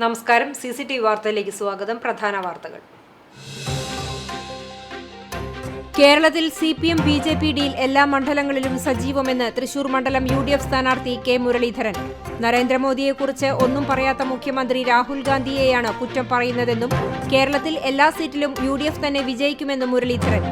നമസ്കാരം. CCTV വാർത്തയിലേക്ക് സ്വാഗതം. പ്രധാന വാർത്തകൾ. കേരളത്തിൽ CPM BJP ഡീൽ എല്ലാ മണ്ഡലങ്ങളിലും സജീവമെന്ന് തൃശൂർ മണ്ഡലം UDF സ്ഥാനാർത്ഥി കെ മുരളീധരൻ. നരേന്ദ്രമോദിയെക്കുറിച്ച് ഒന്നും പറയാത്ത മുഖ്യമന്ത്രി രാഹുൽ ഗാന്ധിയെയാണ് കുറ്റം പറയുന്നതെന്നും കേരളത്തിൽ എല്ലാ സീറ്റിലും UDF തന്നെ വിജയിക്കുമെന്നും മുരളീധരൻ.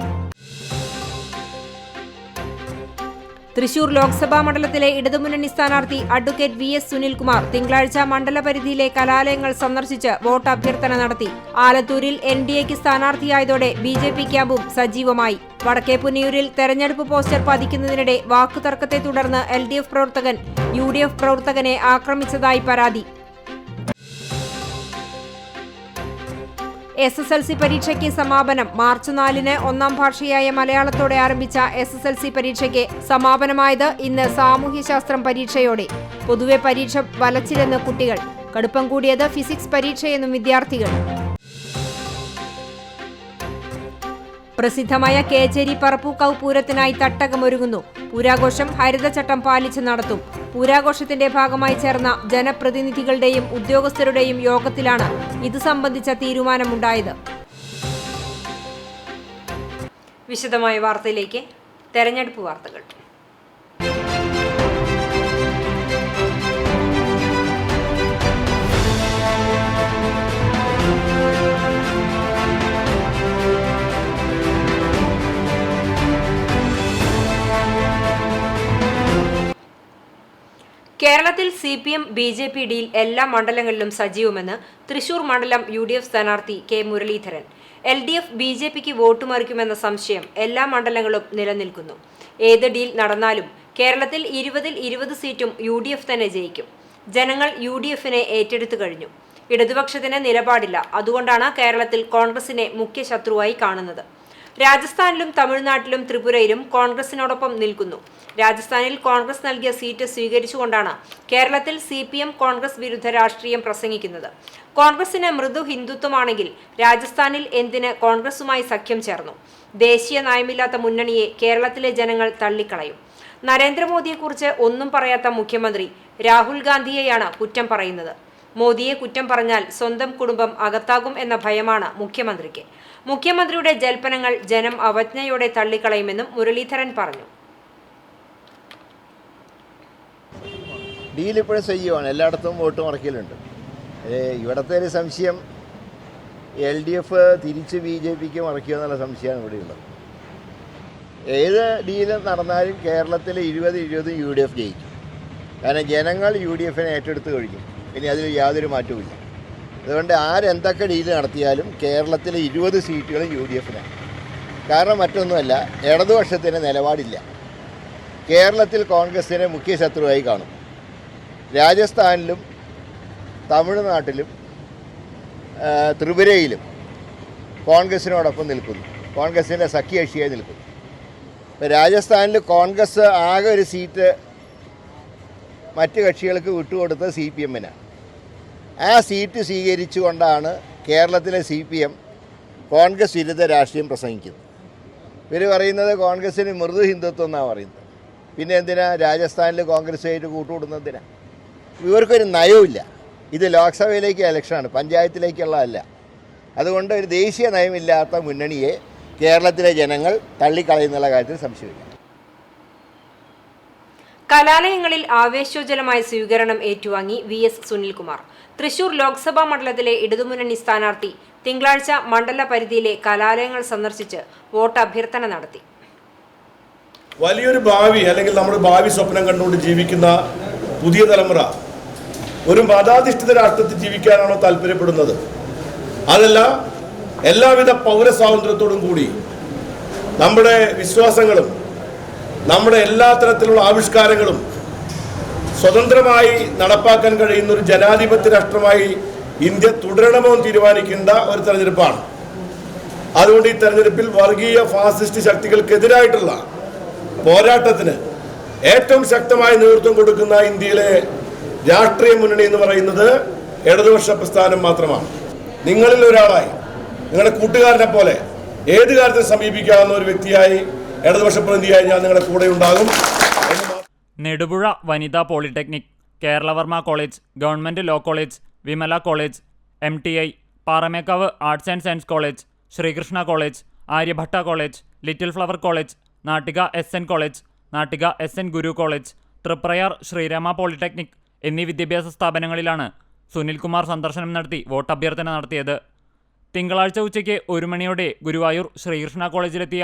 തൃശൂർ ലോക്സഭാ മണ്ഡലത്തിലെ ഇടതുമുന്നണി സ്ഥാനാർത്ഥി അഡ്വക്കേറ്റ് VS സുനിൽകുമാർ തിങ്കളാഴ്ച മണ്ഡലപരിധിയിലെ കലാലയങ്ങൾ സന്ദർശിച്ച് വോട്ട് അഭ്യർത്ഥന നടത്തി. ആലത്തൂരിൽ NDAക്ക് സ്ഥാനാർത്ഥിയായതോടെ BJP ക്യാമ്പും സജീവമായി. വടക്കേ പുന്നിയൂരിൽ തെരഞ്ഞെടുപ്പ് പോസ്റ്റർ പതിക്കുന്നതിനിടെ വാക്കുതർക്കത്തെ തുടർന്ന് LDF പ്രവർത്തകൻ UDF പ്രവർത്തകനെ ആക്രമിച്ചതായി പരാതി. SSLC പരീക്ഷയ്ക്ക് സമാപനം. മാർച്ച് 4-ന് ഒന്നാം ഭാഷയായ മലയാളത്തോടെ ആരംഭിച്ച SSLC പരീക്ഷയ്ക്ക് സമാപനമായത് ഇന്ന് സാമൂഹ്യശാസ്ത്രം പരീക്ഷയോടെ. പൊതുവെ പരീക്ഷ വലച്ചില്ലെന്ന് കുട്ടികൾ. കടുപ്പം കൂടിയത് ഫിസിക്സ് പരീക്ഷയെന്നും വിദ്യാർത്ഥികൾ. പ്രസിദ്ധമായ കേച്ചേരി പറപ്പൂക്കാവ് പൂരത്തിനായി തട്ടകമൊരുങ്ങുന്നു. പൂരാഘോഷം ഹരിതചട്ടം പാലിച്ച് നടത്തും. പൂരാഘോഷത്തിന്റെ ഭാഗമായി ചേർന്ന ജനപ്രതിനിധികളുടെയും ഉദ്യോഗസ്ഥരുടെയും യോഗത്തിലാണ് ഇത് സംബന്ധിച്ച തീരുമാനമുണ്ടായത്. വിശദമായ വാർത്തയിലേക്ക്. തെരഞ്ഞെടുപ്പ് വാർത്തകൾ. കേരളത്തിൽ CPM BJP ഡീൽ എല്ലാ മണ്ഡലങ്ങളിലും സജീവമെന്ന് തൃശൂർ മണ്ഡലം UDF സ്ഥാനാർത്ഥി കെ മുരളീധരൻ. LDF BJPക്ക് വോട്ട് മറിക്കുമെന്ന സംശയം എല്ലാ മണ്ഡലങ്ങളും നിലനിൽക്കുന്നു. ഏത് ഡീൽ നടന്നാലും കേരളത്തിൽ 20-ൽ 20 സീറ്റും UDF തന്നെ ജയിക്കും. ജനങ്ങൾ UDFനെ ഏറ്റെടുത്തു കഴിഞ്ഞു. ഇടതുപക്ഷത്തിന് നിലപാടില്ല. അതുകൊണ്ടാണ് കേരളത്തിൽ കോൺഗ്രസിനെ മുഖ്യ ശത്രുവായി കാണുന്നത്. രാജസ്ഥാനിലും തമിഴ്നാട്ടിലും ത്രിപുരയിലും കോൺഗ്രസിനോടൊപ്പം നിൽക്കുന്നു. രാജസ്ഥാനിൽ കോൺഗ്രസ് നൽകിയ സീറ്റ് സ്വീകരിച്ചുകൊണ്ടാണ് കേരളത്തിൽ CPM കോൺഗ്രസ് വിരുദ്ധ രാഷ്ട്രീയം പ്രസംഗിക്കുന്നത്. കോൺഗ്രസിന് മൃദു ഹിന്ദുത്വമാണെങ്കിൽ രാജസ്ഥാനിൽ എന്തിന് കോൺഗ്രസുമായി സഖ്യം ചേർന്നു? ദേശീയ നയമില്ലാത്ത മുന്നണിയെ കേരളത്തിലെ ജനങ്ങൾ തള്ളിക്കളയും. നരേന്ദ്രമോദിയെക്കുറിച്ച് ഒന്നും പറയാത്ത മുഖ്യമന്ത്രി രാഹുൽ ഗാന്ധിയെയാണ് കുറ്റം പറയുന്നത്. മോദിയെ കുറ്റം പറഞ്ഞാൽ സ്വന്തം കുടുംബം അകത്താകും എന്ന ഭയമാണ് മുഖ്യമന്ത്രിക്ക്. മുഖ്യമന്ത്രിയുടെ ജൽപ്പനങ്ങൾ ജനം അവജ്ഞയോടെ തള്ളിക്കളയുമെന്നും മുരളീധരൻ പറഞ്ഞു. ഡീൽ ഇപ്പോഴും സജീവമാണ്. എല്ലായിടത്തും വോട്ട് മറക്കലുണ്ട്. ഇവിടുത്തെ ഒരു സംശയം LDF തിരിച്ച് BJPക്ക് മറക്കുക എന്നുള്ള സംശയമാണ് ഇവിടെയുള്ളത്. ഏത് ഡീൽ നടന്നാലും കേരളത്തിൽ 20-20 UDF ജയിക്കും. കാരണം ജനങ്ങൾ UDFനെ ഏറ്റെടുത്ത് കഴിഞ്ഞു. ഇനി അതിൽ യാതൊരു മാറ്റവുമില്ല. അതുകൊണ്ട് ആരെന്തൊക്കെ ഡീൽ നടത്തിയാലും കേരളത്തിലെ 20 സീറ്റുകളും UDFനാണ്. കാരണം മറ്റൊന്നുമല്ല, ഇടതുപക്ഷത്തിന് നിലപാടില്ല. കേരളത്തിൽ കോൺഗ്രസിനെ മുഖ്യ ശത്രുവായി കാണും. രാജസ്ഥാനിലും തമിഴ്നാട്ടിലും ത്രിപുരയിലും കോൺഗ്രസിനോടൊപ്പം നിൽക്കുന്നു. കോൺഗ്രസിൻ്റെ സഖ്യകക്ഷിയായി നിൽക്കുന്നു. ഇപ്പോൾ രാജസ്ഥാനിൽ കോൺഗ്രസ് ആകെ ഒരു സീറ്റ് മറ്റ് കക്ഷികൾക്ക് വിട്ടുകൊടുത്തത് CPMനാണ്. ആ സീറ്റ് സ്വീകരിച്ചുകൊണ്ടാണ് കേരളത്തിലെ CPM കോൺഗ്രസ് വിരുദ്ധ രാഷ്ട്രീയം പ്രസംഗിക്കുന്നത്. ഇവർ പറയുന്നത് കോൺഗ്രസിന് മൃദു ഹിന്ദുത്വം എന്നാണ് പറയുന്നത്. പിന്നെ എന്തിനാ രാജസ്ഥാനിൽ കോൺഗ്രസ്സായിട്ട് കൂട്ടുകൂടുന്നതിനാ? ഇവർക്കൊരു നയവുമില്ല. ഇത് ലോക്സഭയിലേക്ക് ഇലക്ഷനാണ്, പഞ്ചായത്തിലേക്കുള്ളതല്ല. അതുകൊണ്ട് ഒരു ദേശീയ നയമില്ലാത്ത മുന്നണിയെ കേരളത്തിലെ ജനങ്ങൾ തള്ളിക്കളയുന്നുള്ള കാര്യത്തിൽ സംശയമില്ല. കലാലയങ്ങളിൽ ആവേശോജ്വലമായ സ്വീകരണം ഏറ്റുവാങ്ങി VS സുനിൽകുമാർ. തൃശൂർ ലോക്സഭാ മണ്ഡലത്തിലെ ഇടതുമുന്നണി സ്ഥാനാർത്ഥി തിങ്കളാഴ്ച മണ്ഡല പരിധിയിലെ കലാലയങ്ങൾ സന്ദർശിച്ച് വോട്ട് അഭ്യർത്ഥന നടത്തി. വലിയൊരു ഭാവി അല്ലെങ്കിൽ നമ്മുടെ ഭാവി സ്വപ്നം കണ്ടുകൊണ്ട് ജീവിക്കുന്ന പുതിയ തലമുറ ഒരു മതാധിഷ്ഠിത രാഷ്ട്രത്തിൽ ജീവിക്കാനാണോ താല്പര്യപ്പെടുന്നത്? അതല്ല എല്ലാവിധ പൗരസ്വാതന്ത്ര്യത്തോടും കൂടി നമ്മുടെ വിശ്വാസങ്ങളും നമ്മുടെ എല്ലാ തരത്തിലുള്ള ആവിഷ്കാരങ്ങളും സ്വതന്ത്രമായി നടപ്പാക്കാൻ കഴിയുന്ന ഒരു ജനാധിപത്യ രാഷ്ട്രമായി ഇന്ത്യ തുടരണമോ എന്ന് തീരുമാനിക്കേണ്ട ഒരു തെരഞ്ഞെടുപ്പാണ്. അതുകൊണ്ട് ഈ തെരഞ്ഞെടുപ്പിൽ വർഗീയ ഫാസിസ്റ്റ് ശക്തികൾക്കെതിരായിട്ടുള്ള പോരാട്ടത്തിന് ഏറ്റവും ശക്തമായ നേതൃത്വം കൊടുക്കുന്ന ഇന്ത്യയിലെ രാഷ്ട്രീയ മുന്നണി എന്ന് പറയുന്നത് ഇടതുപക്ഷ പ്രസ്ഥാനം മാത്രമാണ്. നിങ്ങളിൽ ഒരാളായി, നിങ്ങളുടെ കൂട്ടുകാരനെ പോലെ ഏത് കാര്യത്തെ സമീപിക്കാവുന്ന ഒരു വ്യക്തിയായി, ഇടതുപക്ഷ പ്രതിനിധിയായി ഞാൻ നിങ്ങളുടെ കൂടെ ഉണ്ടാകും. Nedupuzha Vanitha polytechnic, Keralavarma college, government law college, Vimala college, MTI, Paramekkavu arts and science college, Sreekrishna college, Aryabhatta college, little flower college, Nattika SN college, Nattika SN Guru college, Triprayar Sreerama polytechnic എന്നീ വിദ്യാഭ്യാസ സ്ഥാപനങ്ങളിലാണ് സുനിൽകുമാർ സന്ദർശനം നടത്തി വോട്ടഭ്യർത്ഥന നടത്തിയത്. തിങ്കളാഴ്ച ഉച്ചയ്ക്ക് 1 മണിയോടെ ഗുരുവായൂർ ശ്രീകൃഷ്ണ കോളേജിലെത്തിയ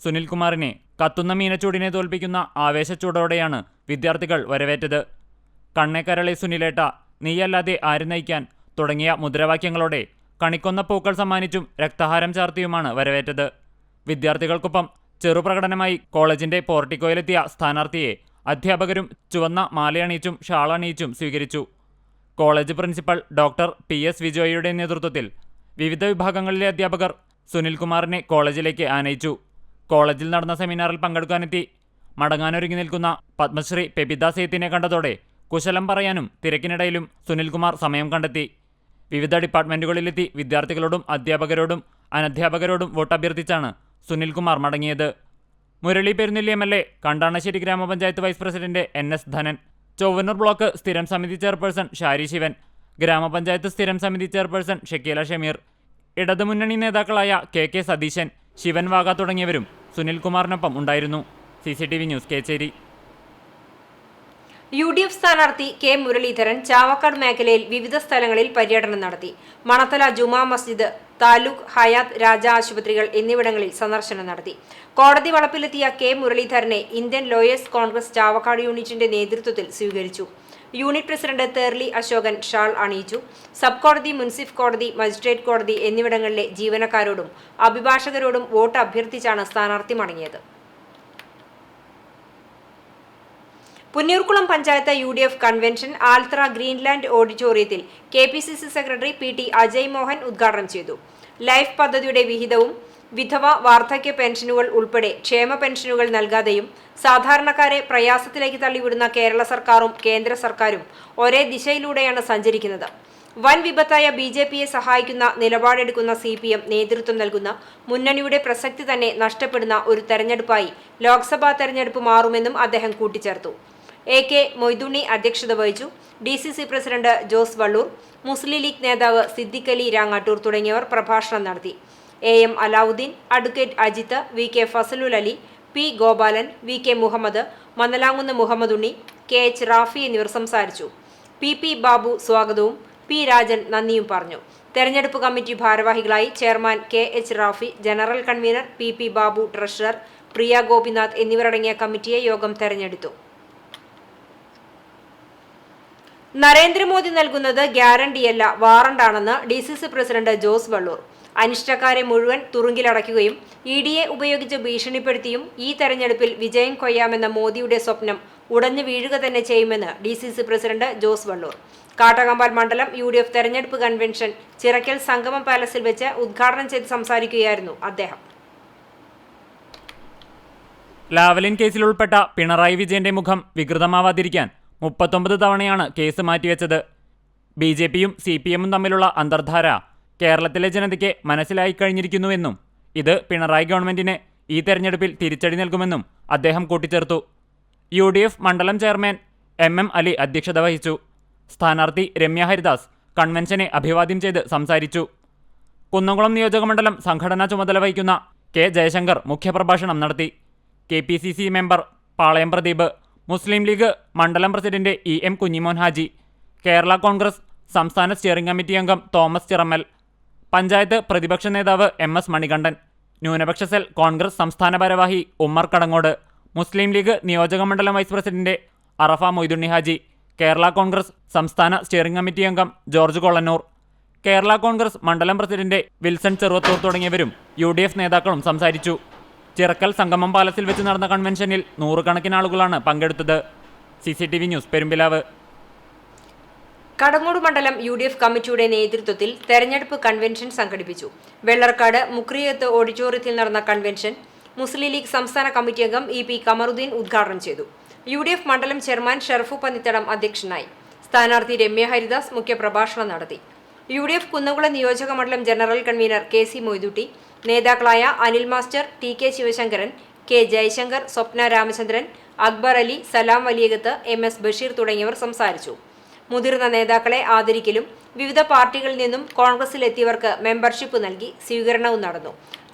സുനിൽകുമാറിനെ കത്തുന്ന മീനച്ചൂടിനെ തോൽപ്പിക്കുന്ന ആവേശച്ചൂടോടെയാണ് വിദ്യാർത്ഥികൾ വരവേറ്റത്. കണ്ണേക്കരളെ സുനിലേട്ട, നീയല്ലാതെ ആര് നയിക്കാൻ തുടങ്ങിയ മുദ്രാവാക്യങ്ങളോടെ കണിക്കൊന്ന പൂക്കൾ സമ്മാനിച്ചും രക്തഹാരം ചാർത്തിയുമാണ് വരവേറ്റത്. വിദ്യാർത്ഥികൾക്കൊപ്പം ചെറുപ്രകടനമായി കോളേജിന്റെ പോർട്ടിക്കോയിലെത്തിയ സ്ഥാനാർത്ഥിയെ അധ്യാപകരും ചുവന്ന മാലയണിയിച്ചും ഷാളണിയിച്ചും സ്വീകരിച്ചു. കോളേജ് പ്രിൻസിപ്പൽ ഡോക്ടർ PS വിജോയുടെ നേതൃത്വത്തിൽ വിവിധ വിഭാഗങ്ങളിലെ അധ്യാപകർ സുനിൽകുമാറിനെ കോളേജിലേക്ക് ആനയിച്ചു. കോളേജിൽ നടന്ന സെമിനാറിൽ പങ്കെടുക്കാനെത്തി മടങ്ങാനൊരുങ്ങി നിൽക്കുന്ന പത്മശ്രീ പെബിത സേത്തിനെ കണ്ടതോടെ കുശലം പറയാനും തിരക്കിനിടയിലും സുനിൽകുമാർ സമയം കണ്ടെത്തി. വിവിധ ഡിപ്പാർട്ട്മെന്റുകളിലെത്തി വിദ്യാർത്ഥികളോടും അധ്യാപകരോടും അനധ്യാപകരോടും വോട്ടഭ്യർത്ഥിച്ചാണ് സുനിൽകുമാർ മടങ്ങിയത്. Murali Perunnelli MLA, Kandanassery grama panchayat vice president NS Dhanan, Chowannur block സ്ഥിരം സമിതി ചെയർപേഴ്സൺ ഷാരി ശിവൻ, ഗ്രാമപഞ്ചായത്ത് സ്ഥിരം സമിതി ചെയർപേഴ്സൺ ഷക്കീല ഷമീർ, ഇടതുമുന്നണി നേതാക്കളായ KK സതീശൻ, ശിവൻ വാഗ തുടങ്ങിയവരും സുനിൽകുമാറിനൊപ്പം ഉണ്ടായിരുന്നു. CCTV news, Kechery. UDF സ്ഥാനാർത്ഥി K മുരളീധരൻ ചാവക്കാട് മേഖലയിൽ വിവിധ സ്ഥലങ്ങളിൽ പര്യടനം നടത്തി. മണത്തല ജുമാ മസ്ജിദ്, താലൂക്ക് ഹയാത്ത് രാജ ആശുപത്രികൾ എന്നിവിടങ്ങളിൽ സന്ദർശനം നടത്തി. കോടതി വളപ്പിലെത്തിയ K മുരളീധരനെ ഇന്ത്യൻ ലോയേഴ്സ് കോൺഗ്രസ് ചാവക്കാട് യൂണിറ്റിന്റെ നേതൃത്വത്തിൽ സ്വീകരിച്ചു. Unit president Therli Ashokan shawl അണിയിച്ചു. സബ് കോടതി, മുൻസിഫ് കോടതി, മജിസ്ട്രേറ്റ് കോടതി എന്നിവിടങ്ങളിലെ ജീവനക്കാരോടും അഭിഭാഷകരോടും വോട്ട് അഭ്യർത്ഥിച്ചാണ് സ്ഥാനാർത്ഥി മടങ്ങിയത്. Punnurkulam panchayat UDF convention Althara Greenland ഓഡിറ്റോറിയത്തിൽ KPCC secretary PT Ajay Mohan ഉദ്ഘാടനം ചെയ്തു. ലൈഫ് പദ്ധതിയുടെ വിഹിതവും വിധവ വാർദ്ധക്യ പെൻഷനുകൾ ഉൾപ്പെടെ ക്ഷേമ പെൻഷനുകൾ നൽകാതെയും സാധാരണക്കാരെ പ്രയാസത്തിലേക്ക് തള്ളിവിടുന്ന കേരള സർക്കാരും കേന്ദ്ര സർക്കാരും ഒരേ ദിശയിലൂടെയാണ് സഞ്ചരിക്കുന്നത്. വൻ വിപത്തായ BJPയെ സഹായിക്കുന്ന നിലപാടെടുക്കുന്ന CPM നേതൃത്വം നൽകുന്ന മുന്നണിയുടെ പ്രസക്തി തന്നെ നഷ്ടപ്പെടുന്ന ഒരു തെരഞ്ഞെടുപ്പായി ലോക്സഭാ തെരഞ്ഞെടുപ്പ് മാറുമെന്നും അദ്ദേഹം കൂട്ടിച്ചേർത്തു. AK മൊയ്തുണ്ണി അധ്യക്ഷത വഹിച്ചു. DCC പ്രസിഡന്റ് ജോസ് വള്ളൂർ, മുസ്ലിം ലീഗ് നേതാവ് സിദ്ദിഖ് അലി രാങ്ങാട്ടൂർ തുടങ്ങിയവർ പ്രഭാഷണം നടത്തി. AM Alavudheen, advocate Ajith, VK Fazalul Ali, P Gopalan, VK Muhammad, Mannalamkunnu Muhammad Unni, KH Rafi എന്നിവർ സംസാരിച്ചു. PP ബാബു സ്വാഗതവും P രാജൻ നന്ദിയും പറഞ്ഞു. തെരഞ്ഞെടുപ്പ് കമ്മിറ്റി ഭാരവാഹികളായി chairman KH Rafi, general convener PP Babu, treasurer പ്രിയ ഗോപിനാഥ് എന്നിവരടങ്ങിയ കമ്മിറ്റിയെ യോഗം തെരഞ്ഞെടുത്തു. നരേന്ദ്രമോദി നൽകുന്നത് ഗ്യാരണ്ടിയല്ല, വാറണ്ടാണെന്ന് DCC പ്രസിഡന്റ് ജോസ് വള്ളൂർ. അനിഷ്ടക്കാരെ മുഴുവൻ തുറുങ്കിലടയ്ക്കുകയും EDയെ ഉപയോഗിച്ച് ഭീഷണിപ്പെടുത്തിയും ഈ തെരഞ്ഞെടുപ്പിൽ വിജയം കൊയ്യാമെന്ന മോദിയുടെ സ്വപ്നം ഉടഞ്ഞു വീഴുക തന്നെ ചെയ്യുമെന്ന് DCC പ്രസിഡന്റ് ജോസ് വള്ളൂർ. കാട്ടകമ്പാൽ മണ്ഡലം UDF തെരഞ്ഞെടുപ്പ് കൺവെൻഷൻ ചിറക്കൽ സംഗമം പാലസിൽ വെച്ച് ഉദ്ഘാടനം ചെയ്ത് സംസാരിക്കുകയായിരുന്നു അദ്ദേഹം. ലാവലിൻ കേസിൽ ഉൾപ്പെട്ട പിണറായി വിജയന്റെ മുഖം വികൃതമാവാതിരിക്കാൻ 39 തവണയാണ് കേസ് മാറ്റിവെച്ചത്. BJPയും CPMും തമ്മിലുള്ള അന്തർധാര കേരളത്തിലെ ജനതയ്ക്ക് മനസ്സിലായി കഴിഞ്ഞിരിക്കുന്നുവെന്നും ഇത് പിണറായി ഗവൺമെന്റിന് ഈ തെരഞ്ഞെടുപ്പിൽ തിരിച്ചടി നൽകുമെന്നും അദ്ദേഹം കൂട്ടിച്ചേർത്തു. UDF മണ്ഡലം ചെയർമാൻ MM അലി അധ്യക്ഷത വഹിച്ചു. സ്ഥാനാർത്ഥി രമ്യ ഹരിദാസ് കൺവെൻഷനെ അഭിവാദ്യം ചെയ്ത് സംസാരിച്ചു. കുന്നംകുളം നിയോജകമണ്ഡലം സംഘടനാ ചുമതല വഹിക്കുന്ന K ജയശങ്കർ മുഖ്യപ്രഭാഷണം നടത്തി. KPCC മെമ്പർ പാളയം പ്രദീപ്, മുസ്ലിം ലീഗ് മണ്ഡലം പ്രസിഡന്റ് EM കുഞ്ഞിമോൻ ഹാജി, കേരള കോൺഗ്രസ് സംസ്ഥാന സ്റ്റിയറിംഗ് കമ്മിറ്റി അംഗം തോമസ് ചിറമ്മൽ, പഞ്ചായത്ത് പ്രതിപക്ഷ നേതാവ് MS മണികണ്ഠൻ, ന്യൂനപക്ഷ സെൽ കോൺഗ്രസ് സംസ്ഥാന ഭാരവാഹി ഉമ്മർ കടങ്ങോട്, മുസ്ലിം ലീഗ് നിയോജകമണ്ഡലം വൈസ് പ്രസിഡന്റ് അറഫ മൊയ്തുണ്ണി ഹാജി, കേരള കോൺഗ്രസ് സംസ്ഥാന സ്റ്റിയറിംഗ് കമ്മിറ്റി അംഗം ജോർജ് കൊള്ളന്നൂർ, കേരള കോൺഗ്രസ് മണ്ഡലം പ്രസിഡന്റ് വിൽസൺ ചെറുവത്തൂർ തുടങ്ങിയവരും UDF നേതാക്കളും സംസാരിച്ചു. ചിറക്കൽ സംഗമം പാലസിൽ വെച്ച് നടന്ന കൺവെൻഷനിൽ നൂറുകണക്കിന് ആളുകളാണ് പങ്കെടുത്തത്. CCTV news, Perumpilavu. കടങ്ങോട് മണ്ഡലം UDF കമ്മിറ്റിയുടെ നേതൃത്വത്തിൽ തെരഞ്ഞെടുപ്പ് കൺവെൻഷൻ സംഘടിപ്പിച്ചു. വെള്ളർക്കാട് മുക്രിയത്ത് ഓഡിറ്റോറിയത്തിൽ നടന്ന കൺവെൻഷൻ മുസ്ലിം ലീഗ് സംസ്ഥാന കമ്മിറ്റി അംഗം EP കമറുദ്ദീൻ ഉദ്ഘാടനം ചെയ്തു. UDF മണ്ഡലം ചെയർമാൻ ഷെർഫു പന്നിത്തടം അധ്യക്ഷനായി. സ്ഥാനാർത്ഥി രമ്യ ഹരിദാസ് മുഖ്യപ്രഭാഷണം നടത്തി. UDF കുന്നംകുളം നിയോജക മണ്ഡലം ജനറൽ കൺവീനർ KC മൊയ്തുട്ടി, നേതാക്കളായ Anil master, TK Sivasankaran, K Jayasankar, Swapna Ramachandran, Akbar Ali, Salam Valiyakath, MS Basheer തുടങ്ങിയവർ സംസാരിച്ചു. മുതിർന്ന നേതാക്കളെ ആദരിക്കലും വിവിധ പാർട്ടികളിൽ നിന്നും കോൺഗ്രസിലെത്തിയവർക്ക് മെമ്പർഷിപ്പ് നൽകി സ്വീകരണവും നടന്നു.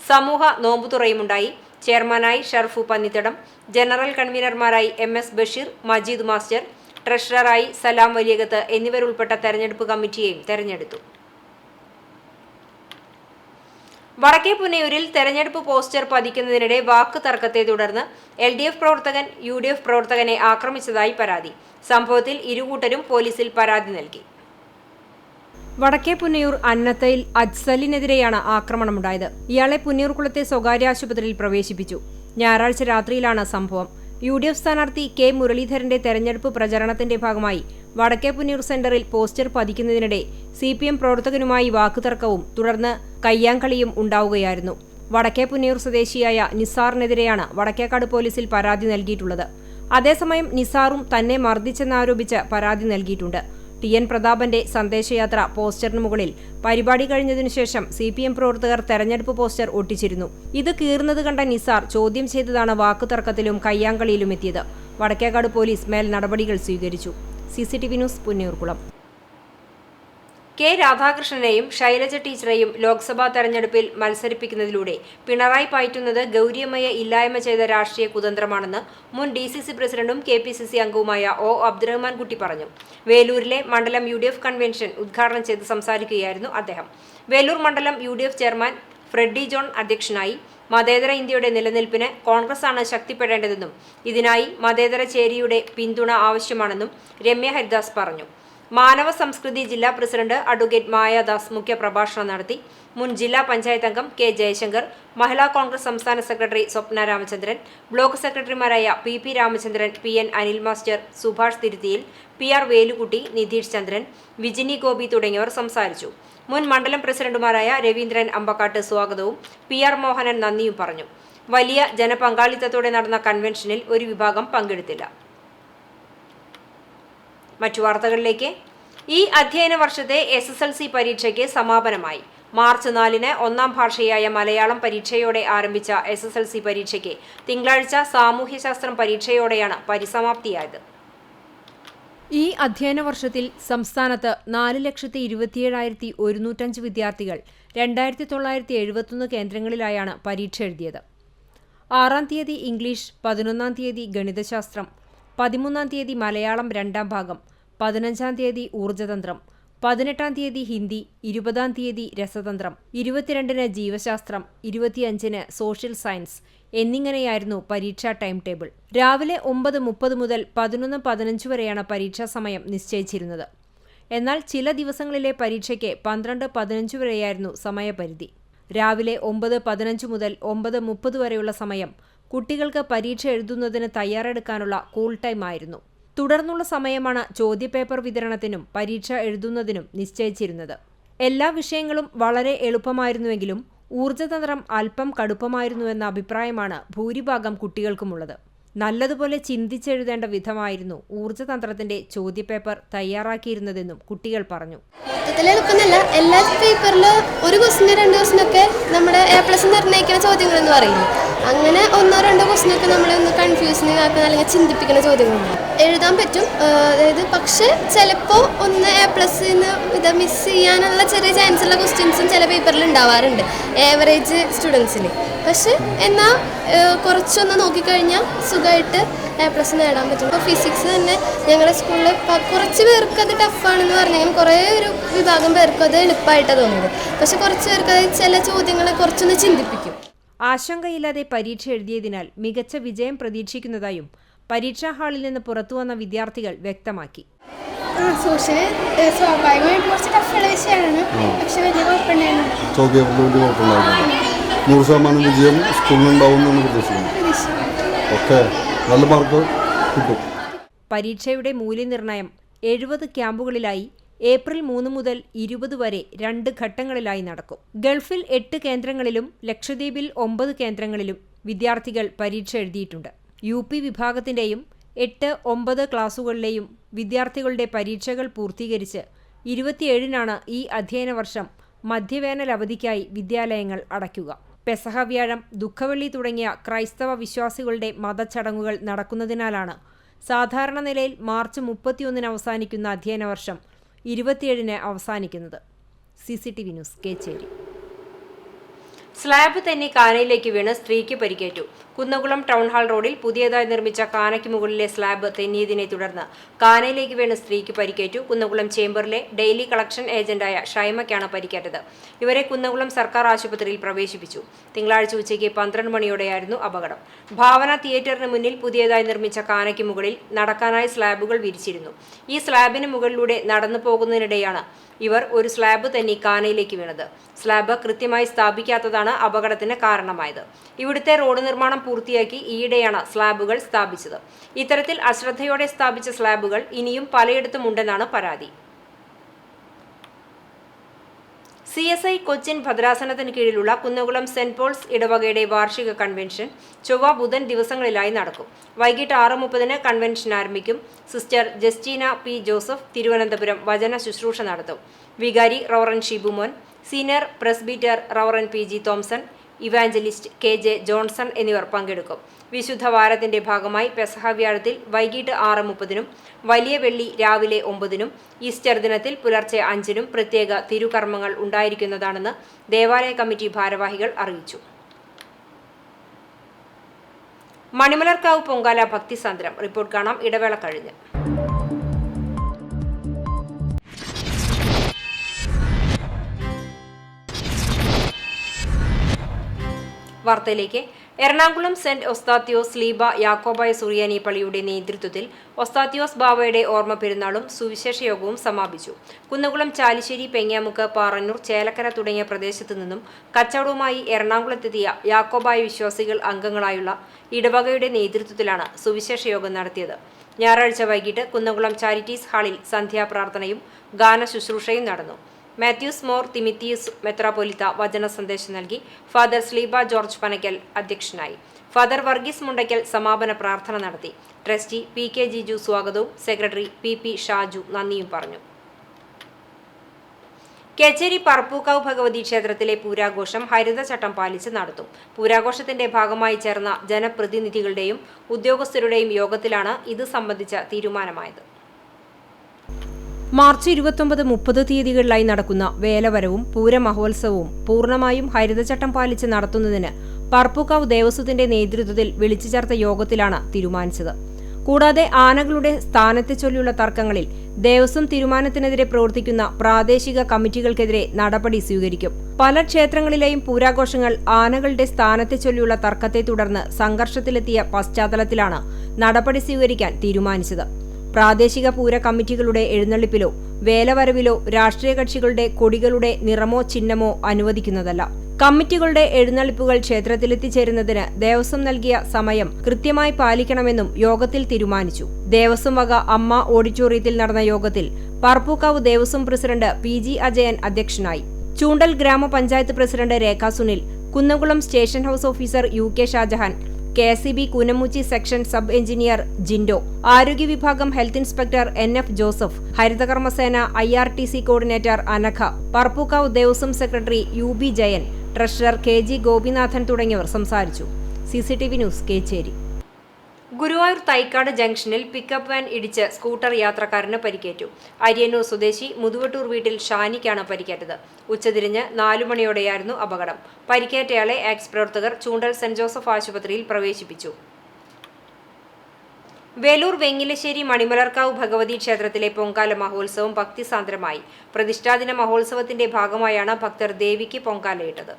സമൂഹ നോമ്പുതുറയുമുണ്ടായി. ചെയർമാനായി ഷർഫു പന്നിത്തടം, ജനറൽ കൺവീനർമാരായി MS ബഷീർ, മജീദ് മാസ്റ്റർ, ട്രഷററായി സലാം വലിയകത്ത് എന്നിവരുൾപ്പെട്ട തെരഞ്ഞെടുപ്പ് കമ്മിറ്റിയെയും തെരഞ്ഞെടുത്തു. വടക്കേ പുന്നയൂരിൽ തെരഞ്ഞെടുപ്പ് പോസ്റ്റർ പതിക്കുന്നതിനിടെ വാക്ക് തർക്കത്തെ തുടർന്ന് LDF പ്രവർത്തകൻ UDF പ്രവർത്തകനെ ആക്രമിച്ചതായി പരാതി. സംഭവത്തിൽ ഇരുകൂട്ടരും പോലീസിൽ പരാതി നൽകി. വടക്കേ പുന്നയൂർ അന്നത്തയിൽ അജ്സലിനെതിരെയാണ് ആക്രമണമുണ്ടായത്. ഇയാളെ പുന്നയൂർകുളത്തെ സ്വകാര്യ ആശുപത്രിയിൽ പ്രവേശിപ്പിച്ചു. ഞായറാഴ്ച രാത്രിയിലാണ് സംഭവം. UDF സ്ഥാനാർത്ഥി K മുരളീധരന്റെ തെരഞ്ഞെടുപ്പ് പ്രചരണത്തിന്റെ ഭാഗമായി വടക്കേ പുന്നയൂർ സെന്ററിൽ പോസ്റ്റർ പതിക്കുന്നതിനിടെ CPM പ്രവർത്തകനുമായി വാക്കുതർക്കവും തുടർന്ന് കയ്യാങ്കളിയും ഉണ്ടാവുകയായിരുന്നു. വടക്കേ പുന്നയൂർ സ്വദേശിയായ നിസാറിനെതിരെയാണ് വടക്കേക്കാട് പോലീസിൽ പരാതി നൽകിയിട്ടുള്ളത്. അതേസമയം നിസാറും തന്നെ മർദ്ദിച്ചെന്നാരോപിച്ച് പരാതി നൽകിയിട്ടുണ്ട്. TN പ്രതാപന്റെ സന്ദേശയാത്ര പോസ്റ്ററിന് മുകളിൽ പരിപാടി കഴിഞ്ഞതിനു ശേഷം CPM പ്രവർത്തകർ തെരഞ്ഞെടുപ്പ് പോസ്റ്റർ ഒട്ടിച്ചിരുന്നു. ഇത് കീറുന്നത് കണ്ട നിസാർ ചോദ്യം ചെയ്തതാണ് വാക്കുതർക്കത്തിലും കയ്യാങ്കളിയിലും എത്തിയത്. വടക്കേക്കാട് പോലീസ് മേൽ നടപടികൾ സ്വീകരിച്ചു. CCTV news Punnayurkulam. K രാധാകൃഷ്ണനെയും ശൈലജ ടീച്ചറെയും ലോക്സഭാ തെരഞ്ഞെടുപ്പിൽ മത്സരിപ്പിക്കുന്നതിലൂടെ പിണറായി പയറ്റുന്നത് ഗൗരിയമ്മയെ ഇല്ലായ്മ ചെയ്ത രാഷ്ട്രീയ കുതന്ത്രമാണെന്ന് മുൻ DCC പ്രസിഡന്റും KPCC അംഗവുമായ O അബ്ദുറഹ്മാൻ കുട്ടി പറഞ്ഞു. വേലൂരിലെ മണ്ഡലം UDF കൺവെൻഷൻ ഉദ്ഘാടനം ചെയ്ത് സംസാരിക്കുകയായിരുന്നു അദ്ദേഹം. വേലൂർ മണ്ഡലം UDF ചെയർമാൻ ഫ്രെഡി ജോൺ അധ്യക്ഷനായി. മതേതര ഇന്ത്യയുടെ നിലനിൽപ്പിന് കോൺഗ്രസാണ് ശക്തിപ്പെടേണ്ടതെന്നും ഇതിനായി മതേതര ചേരിയുടെ പിന്തുണ ആവശ്യമാണെന്നും രമ്യ ഹരിദാസ് പറഞ്ഞു. മാനവ സംസ്കൃതി ജില്ലാ പ്രസിഡന്റ് അഡ്വക്കേറ്റ് മായാദാസ് മുഖ്യപ്രഭാഷണം നടത്തി. മുൻ ജില്ലാ പഞ്ചായത്ത് അംഗം K ജയശങ്കർ, മഹിളാ കോൺഗ്രസ് സംസ്ഥാന സെക്രട്ടറി സ്വപ്ന രാമചന്ദ്രൻ, ബ്ലോക്ക് സെക്രട്ടറിമാരായ PP Ramachandran, PN Anil master, Subhash Thiruthiyil, PR Velukutty, Nidheesh Chandran, Vijini Gopi തുടങ്ങിയവർ സംസാരിച്ചു. മുൻ മണ്ഡലം പ്രസിഡന്റുമാരായ രവീന്ദ്രൻ അമ്പക്കാട്ട് സ്വാഗതവും PR മോഹനൻ നന്ദിയും പറഞ്ഞു. വലിയ ജനപങ്കാളിത്തത്തോടെ നടന്ന കൺവെൻഷനിൽ ഒരു വിഭാഗം പങ്കെടുത്തില്ല. മറ്റു വാർത്തകളിലേക്ക്. ഈ അധ്യയന വർഷത്തെ SSLC പരീക്ഷയ്ക്ക് സമാപനമായി. മാർച്ച് 4-ന് ഒന്നാം ഭാഷയായ മലയാളം പരീക്ഷയോടെ ആരംഭിച്ച SSLC പരീക്ഷയ്ക്ക് തിങ്കളാഴ്ച സാമൂഹ്യശാസ്ത്രം പരീക്ഷയോടെയാണ് പരിസമാപ്തിയായത്. ഈ അധ്യയന വർഷത്തിൽ സംസ്ഥാനത്ത് 4,27,105 വിദ്യാർത്ഥികൾ 2,971 കേന്ദ്രങ്ങളിലായാണ് പരീക്ഷ എഴുതിയത്. 6-ാം തീയതി ഇംഗ്ലീഷ്, 11-ാം തീയതി ഗണിതശാസ്ത്രം, 13-ാം തീയതി മലയാളം 2ാം ഭാഗം, 15-ാം തീയതി ഊർജ്ജതന്ത്രം, 18-ാം തീയതി ഹിന്ദി, 20-ാം തീയതി രസതന്ത്രം, 22-ന് ജീവശാസ്ത്രം, 25-ന് സോഷ്യൽ സയൻസ് എന്നിങ്ങനെയായിരുന്നു പരീക്ഷാ ടൈം ടേബിൾ. രാവിലെ 9:30 മുതൽ 11:15 വരെയാണ് പരീക്ഷാ സമയം നിശ്ചയിച്ചിരുന്നത്. എന്നാൽ ചില ദിവസങ്ങളിലെ പരീക്ഷയ്ക്ക് 12:15 വരെയായിരുന്നു സമയപരിധി. രാവിലെ 9:15 മുതൽ 9:30 വരെയുള്ള സമയം കുട്ടികൾക്ക് പരീക്ഷ എഴുതുന്നതിന് തയ്യാറെടുക്കാനുള്ള കൂൾ ടൈം ആയിരുന്നു. തുടർന്നുള്ള സമയമാണ് ചോദ്യപേപ്പർ വിതരണത്തിനും പരീക്ഷ എഴുതുന്നതിനും നിശ്ചയിച്ചിരുന്നത്. എല്ലാ വിഷയങ്ങളും വളരെ എളുപ്പമായിരുന്നുവെങ്കിലും ഊർജ്ജതന്ത്രം അല്പം കടുപ്പമായിരുന്നുവെന്ന അഭിപ്രായമാണ് ഭൂരിഭാഗം കുട്ടികൾക്കുമുള്ളത്. നല്ലതുപോലെ ചിന്തിച്ചെഴുതേണ്ട വിധമായിരുന്നു ഊർജ്ജതന്ത്രത്തിന്റെ ചോദ്യപേപ്പർ തയ്യാറാക്കിയിരുന്നതെന്നും കുട്ടികൾ പറഞ്ഞു. മൊത്തത്തിൽ എളുപ്പമല്ല. എല്ലാ പേപ്പറിലും ഒരു ക്വസ്റ്റിന് 2 ക്വസ്റ്റിനൊക്കെ നമ്മുടെ A+ നിർണ്ണയിക്കുന്ന ചോദ്യങ്ങൾ എന്ന് പറയുന്നു. അങ്ങനെ 1-2 ക്വസ്റ്റിനൊക്കെ നമ്മളെ ഒന്ന് കൺഫ്യൂസിങ് ആക്കുന്ന അല്ലെങ്കിൽ ചിന്തിപ്പിക്കുന്ന ചോദ്യങ്ങളുണ്ട്. എഴുതാൻ പറ്റും. അതായത് പക്ഷെ ചിലപ്പോൾ ഒന്ന് A+ ഇത് മിസ് ചെയ്യാനുള്ള ചെറിയ ചാൻസ് ഉള്ള ക്വസ്റ്റ്യൻസും ചില പേപ്പറിൽ ഉണ്ടാവാറുണ്ട് ഏവറേജ് സ്റ്റുഡൻസിന്. പക്ഷെ എന്നാൽ കുറച്ചൊന്ന് നോക്കിക്കഴിഞ്ഞാൽ സുഖമായിട്ട് A+ നേടാൻ പറ്റും. ഇപ്പോൾ ഫിസിക്സ് തന്നെ ഞങ്ങളുടെ സ്കൂളിൽ കുറച്ച് പേർക്ക് അത് ടഫാണെന്ന് പറഞ്ഞെങ്കിലും കുറേ ഒരു വിഭാഗം പേർക്ക് അത് എളുപ്പമായിട്ടാണ് തോന്നുന്നത്. പക്ഷെ കുറച്ച് പേർക്ക് അത് ചില ചോദ്യങ്ങളെ കുറച്ചൊന്ന് ചിന്തിപ്പിക്കും. ആശങ്കയില്ലാതെ പരീക്ഷ എഴുതിയതിനാൽ മികച്ച വിജയം പ്രതീക്ഷിക്കുന്നതായും പരീക്ഷാ ഹാളിൽ നിന്ന് പുറത്തുവന്ന വിദ്യാർത്ഥികൾ വ്യക്തമാക്കി. സോഷ്യൽ സ്വാഭാവികമായിട്ട് കുറച്ച് ടഫുള്ള വിഷയമാണ്. പക്ഷെ വലിയ കുഴപ്പമുണ്ടായിരുന്നു. 100% വിജയം സ്കൂളിലുണ്ടാവുമെന്നാണ് പ്രതീക്ഷിക്കുന്നത്. പരീക്ഷയുടെ മൂല്യനിർണ്ണയം 70 ക്യാമ്പുകളിലായി ഏപ്രിൽ 3 മുതൽ 20 വരെ 2 ഘട്ടങ്ങളിലായി നടക്കും. ഗൾഫിൽ 8 കേന്ദ്രങ്ങളിലും ലക്ഷദ്വീപിൽ 9 കേന്ദ്രങ്ങളിലും വിദ്യാർത്ഥികൾ പരീക്ഷ എഴുതിയിട്ടുണ്ട്. UP വിഭാഗത്തിന്റെയും 8, 9 ക്ലാസുകളിലെയും വിദ്യാർത്ഥികളുടെ പരീക്ഷകൾ പൂർത്തീകരിച്ച് 27-നാണ് ഈ അധ്യയന വർഷം മധ്യവേനൽ അവധിക്കായി വിദ്യാലയങ്ങൾ അടയ്ക്കുക. പെസഹ വ്യാഴം, ദുഃഖവെള്ളി തുടങ്ങിയ ക്രൈസ്തവ വിശ്വാസികളുടെ മതചടങ്ങുകൾ നടക്കുന്നതിനാലാണ് സാധാരണ നിലയിൽ മാർച്ച് 31-ന് അവസാനിക്കുന്ന അധ്യയന വർഷം 27-ന് അവസാനിക്കുന്നത്. CCTV news, Kecheri. സ്ലാബ് തന്നെ കാനയിലേക്ക് വീണ് സ്ത്രീക്ക് പരിക്കേറ്റു. കുന്നംകുളം ടൗൺഹാൾ റോഡിൽ പുതിയതായി നിർമ്മിച്ച കാനയ്ക്ക് മുകളിലെ സ്ലാബ് തെന്നിയതിനെ തുടർന്ന് കാനയിലേക്ക് വീണ് സ്ത്രീക്ക് പരിക്കേറ്റു. കുന്നംകുളം ചേംബറിലെ ഡെയിലി കളക്ഷൻ ഏജന്റായ ഷൈമയ്ക്കാണ് പരിക്കേറ്റത്. ഇവരെ കുന്നംകുളം സർക്കാർ ആശുപത്രിയിൽ പ്രവേശിപ്പിച്ചു. തിങ്കളാഴ്ച ഉച്ചയ്ക്ക് 12 മണിയോടെയായിരുന്നു അപകടം. ഭാവന തിയേറ്ററിന് മുന്നിൽ പുതിയതായി നിർമ്മിച്ച കാനയ്ക്ക് മുകളിൽ നടക്കാനായി സ്ലാബുകൾ വിരിച്ചിരുന്നു. ഈ സ്ലാബിന് മുകളിലൂടെ നടന്നു പോകുന്നതിനിടെയാണ് ഇവർ ഒരു സ്ലാബ് തന്നെ കാനയിലേക്ക് വീണത്. സ്ലാബ് കൃത്യമായി സ്ഥാപിക്കാത്തതാണ് അപകടത്തിന് കാരണമായത്. ഇവിടുത്തെ റോഡ് നിർമ്മാണം പൂർത്തിയാക്കി ഈയിടെയാണ് സ്ലാബുകൾ സ്ഥാപിച്ചത്. ഇത്തരത്തിൽ അശ്രദ്ധയോടെ സ്ഥാപിച്ച സ്ലാബുകൾ ഇനിയും പലയിടത്തും ഉണ്ടെന്നാണ് പരാതി. CSI കൊച്ചിൻ ഭദ്രാസനത്തിന് കീഴിലുള്ള കുന്നംകുളം സെന്റ് പോൾസ് ഇടവകയുടെ വാർഷിക കൺവെൻഷൻ ചൊവ്വ ബുധൻ ദിവസങ്ങളിലായി നടക്കും. വൈകിട്ട് 6:30-ന് കൺവെൻഷൻ ആരംഭിക്കും. Sister Justina P. Joseph Thiruvananthapuram വചന ശുശ്രൂഷ നടത്തും. വികാരി reverend Shibumon, senior presbyter reverend PG Thomson, evangelist KJ Johnson എന്നിവർ പങ്കെടുക്കും. വിശുദ്ധ വാരത്തിന്റെ ഭാഗമായി പെസഹ വ്യാഴത്തിൽ വൈകിട്ട് 6:30-നും വലിയ വെള്ളി രാവിലെ 9-നും ഈസ്റ്റർ ദിനത്തിൽ പുലർച്ചെ 5-നും പ്രത്യേക തിരുകർമ്മങ്ങൾ ഉണ്ടായിരിക്കുന്നതാണെന്ന് ദേവാലയ കമ്മിറ്റി ഭാരവാഹികൾ അറിയിച്ചു. മണിമലർക്കാവ് പൊങ്കാല ഭക്തിസാന്ദ്രം. റിപ്പോർട്ട് കാണാം ഇടവേള കഴിഞ്ഞ്. വാർത്തയിലേക്ക്. എറണാകുളം സെന്റ് ഒസ്താത്യോസ് ലീബ യാക്കോബായ സുറിയാനി പള്ളിയുടെ നേതൃത്വത്തിൽ ഒസ്താത്യോസ് ബാവയുടെ ഓർമ്മ പെരുന്നാളും സുവിശേഷ യോഗവും സമാപിച്ചു. കുന്നംകുളം ചാലിശ്ശേരി, പെങ്ങാമുക്ക്, പാറന്നൂർ, ചേലക്കര തുടങ്ങിയ പ്രദേശത്തു നിന്നും കച്ചവടവുമായി എറണാകുളത്തെത്തിയ യാക്കോബായ വിശ്വാസികൾ അംഗങ്ങളായുള്ള ഇടവകയുടെ നേതൃത്വത്തിലാണ് സുവിശേഷ യോഗം നടത്തിയത്. ഞായറാഴ്ച വൈകിട്ട് കുന്നംകുളം ചാരിറ്റീസ് ഹാളിൽ സന്ധ്യാപ്രാർത്ഥനയും ഗാന ശുശ്രൂഷയും നടന്നു. മാത്യൂസ് മോർ തിമിത്തിയൂസ് മെത്രാപ്പൊലിത്ത വചന സന്ദേശം നൽകി. ഫാദർ സ്ലീബ ജോർജ് പനക്കൽ അധ്യക്ഷനായി. ഫാദർ വർഗീസ് മുണ്ടയ്ക്കൽ സമാപന പ്രാർത്ഥന നടത്തി. ട്രസ്റ്റി PK ജിജു സ്വാഗതവും സെക്രട്ടറി PP ഷാജു നന്ദിയും പറഞ്ഞു. കേച്ചേരി പറപ്പൂക്കാവ് ഭഗവതി ക്ഷേത്രത്തിലെ പൂരാഘോഷം ഹരിതചട്ടം പാലിച്ച് നടത്തും. പൂരാഘോഷത്തിന്റെ ഭാഗമായി ചേർന്ന ജനപ്രതിനിധികളുടെയും ഉദ്യോഗസ്ഥരുടെയും യോഗത്തിലാണ് ഇത് സംബന്ധിച്ച തീരുമാനമായത്. മാർച്ച് 29-30 തീയതികളിലായി നടക്കുന്ന വേലവരവും പൂരമഹോത്സവവും പൂർണ്ണമായും ഹരിതചട്ടം പാലിച്ച് നടത്തുന്നതിന് പറപ്പൂക്കാവ് ദേവസ്വത്തിന്റെ നേതൃത്വത്തിൽ വിളിച്ചു ചേർത്ത യോഗത്തിലാണ് തീരുമാനിച്ചത്. കൂടാതെ ആനകളുടെ സ്ഥാനത്തെ ചൊല്ലിയുള്ള തർക്കങ്ങളിൽ ദേവസ്വം തീരുമാനത്തിനെതിരെ പ്രവർത്തിക്കുന്ന പ്രാദേശിക കമ്മിറ്റികൾക്കെതിരെ നടപടി സ്വീകരിക്കും. പല ക്ഷേത്രങ്ങളിലെയും പൂരാഘോഷങ്ങൾ ആനകളുടെ സ്ഥാനത്തെ ചൊല്ലിയുള്ള തർക്കത്തെ തുടർന്ന് സംഘർഷത്തിലെത്തിയ പശ്ചാത്തലത്തിലാണ് നടപടി സ്വീകരിക്കാൻ തീരുമാനിച്ചത്. പ്രാദേശിക പൂര കമ്മിറ്റികളുടെ എഴുന്നള്ളിപ്പിലോ വേലവരവിലോ രാഷ്ട്രീയ കക്ഷികളുടെ കൊടികളുടെ നിറമോ ചിഹ്നമോ അനുവദിക്കുന്നതല്ല. കമ്മിറ്റികളുടെ എഴുന്നള്ളിപ്പുകൾ ക്ഷേത്രത്തിലെത്തിച്ചേരുന്നതിന് ദേവസ്വം നൽകിയ സമയം കൃത്യമായി പാലിക്കണമെന്നും യോഗത്തിൽ തീരുമാനിച്ചു. ദേവസ്വം വക അമ്മ ഓഡിറ്റോറിയത്തിൽ നടന്ന യോഗത്തിൽ പറപ്പൂക്കാവ് ദേവസ്വം പ്രസിഡന്റ് PG അജയൻ അധ്യക്ഷനായി. Choondal grama panchayat president Rekha Sunil, Kunnamkulam station house officer UK Shajahan, KSEB Koonamuchi section sub engineer Jindo, ആരോഗ്യ വിഭാഗം health inspector NF Joseph, Haritha Karma Sena IRTC coordinator Anagha, Parappukkavu Devaswom secretary UB Jayan, treasurer KG Gopinathan തുടങ്ങിയവർ സംസാരിച്ചു. CCTV news, Kecheri. ഗുരുവായൂർ തൈക്കാട് ജംഗ്ഷനിൽ പിക്കപ്പ് വാൻ ഇടിച്ച് സ്കൂട്ടർ യാത്രക്കാരന് പരിക്കേറ്റു. അരിയന്നൂർ സ്വദേശി മുതുവട്ടൂർ വീട്ടിൽ ഷാനിക്കാണ് പരിക്കേറ്റത്. ഉച്ചതിരിഞ്ഞ് 4 മണിയോടെയായിരുന്നു അപകടം. പരിക്കേറ്റയാളെ ആക്സ് പ്രവർത്തകർ ചൂണ്ടൽ സെന്റ് ജോസഫ് ആശുപത്രിയിൽ പ്രവേശിപ്പിച്ചു. വേലൂർ വെങ്ങിലശ്ശേരി മണിമലർക്കാവ് ഭഗവതി ക്ഷേത്രത്തിലെ പൊങ്കാല മഹോത്സവം ഭക്തിസാന്ദ്രമായി. പ്രതിഷ്ഠാദിന മഹോത്സവത്തിന്റെ ഭാഗമായാണ് ഭക്തർ ദേവിക്ക് പൊങ്കാലയിട്ടത്.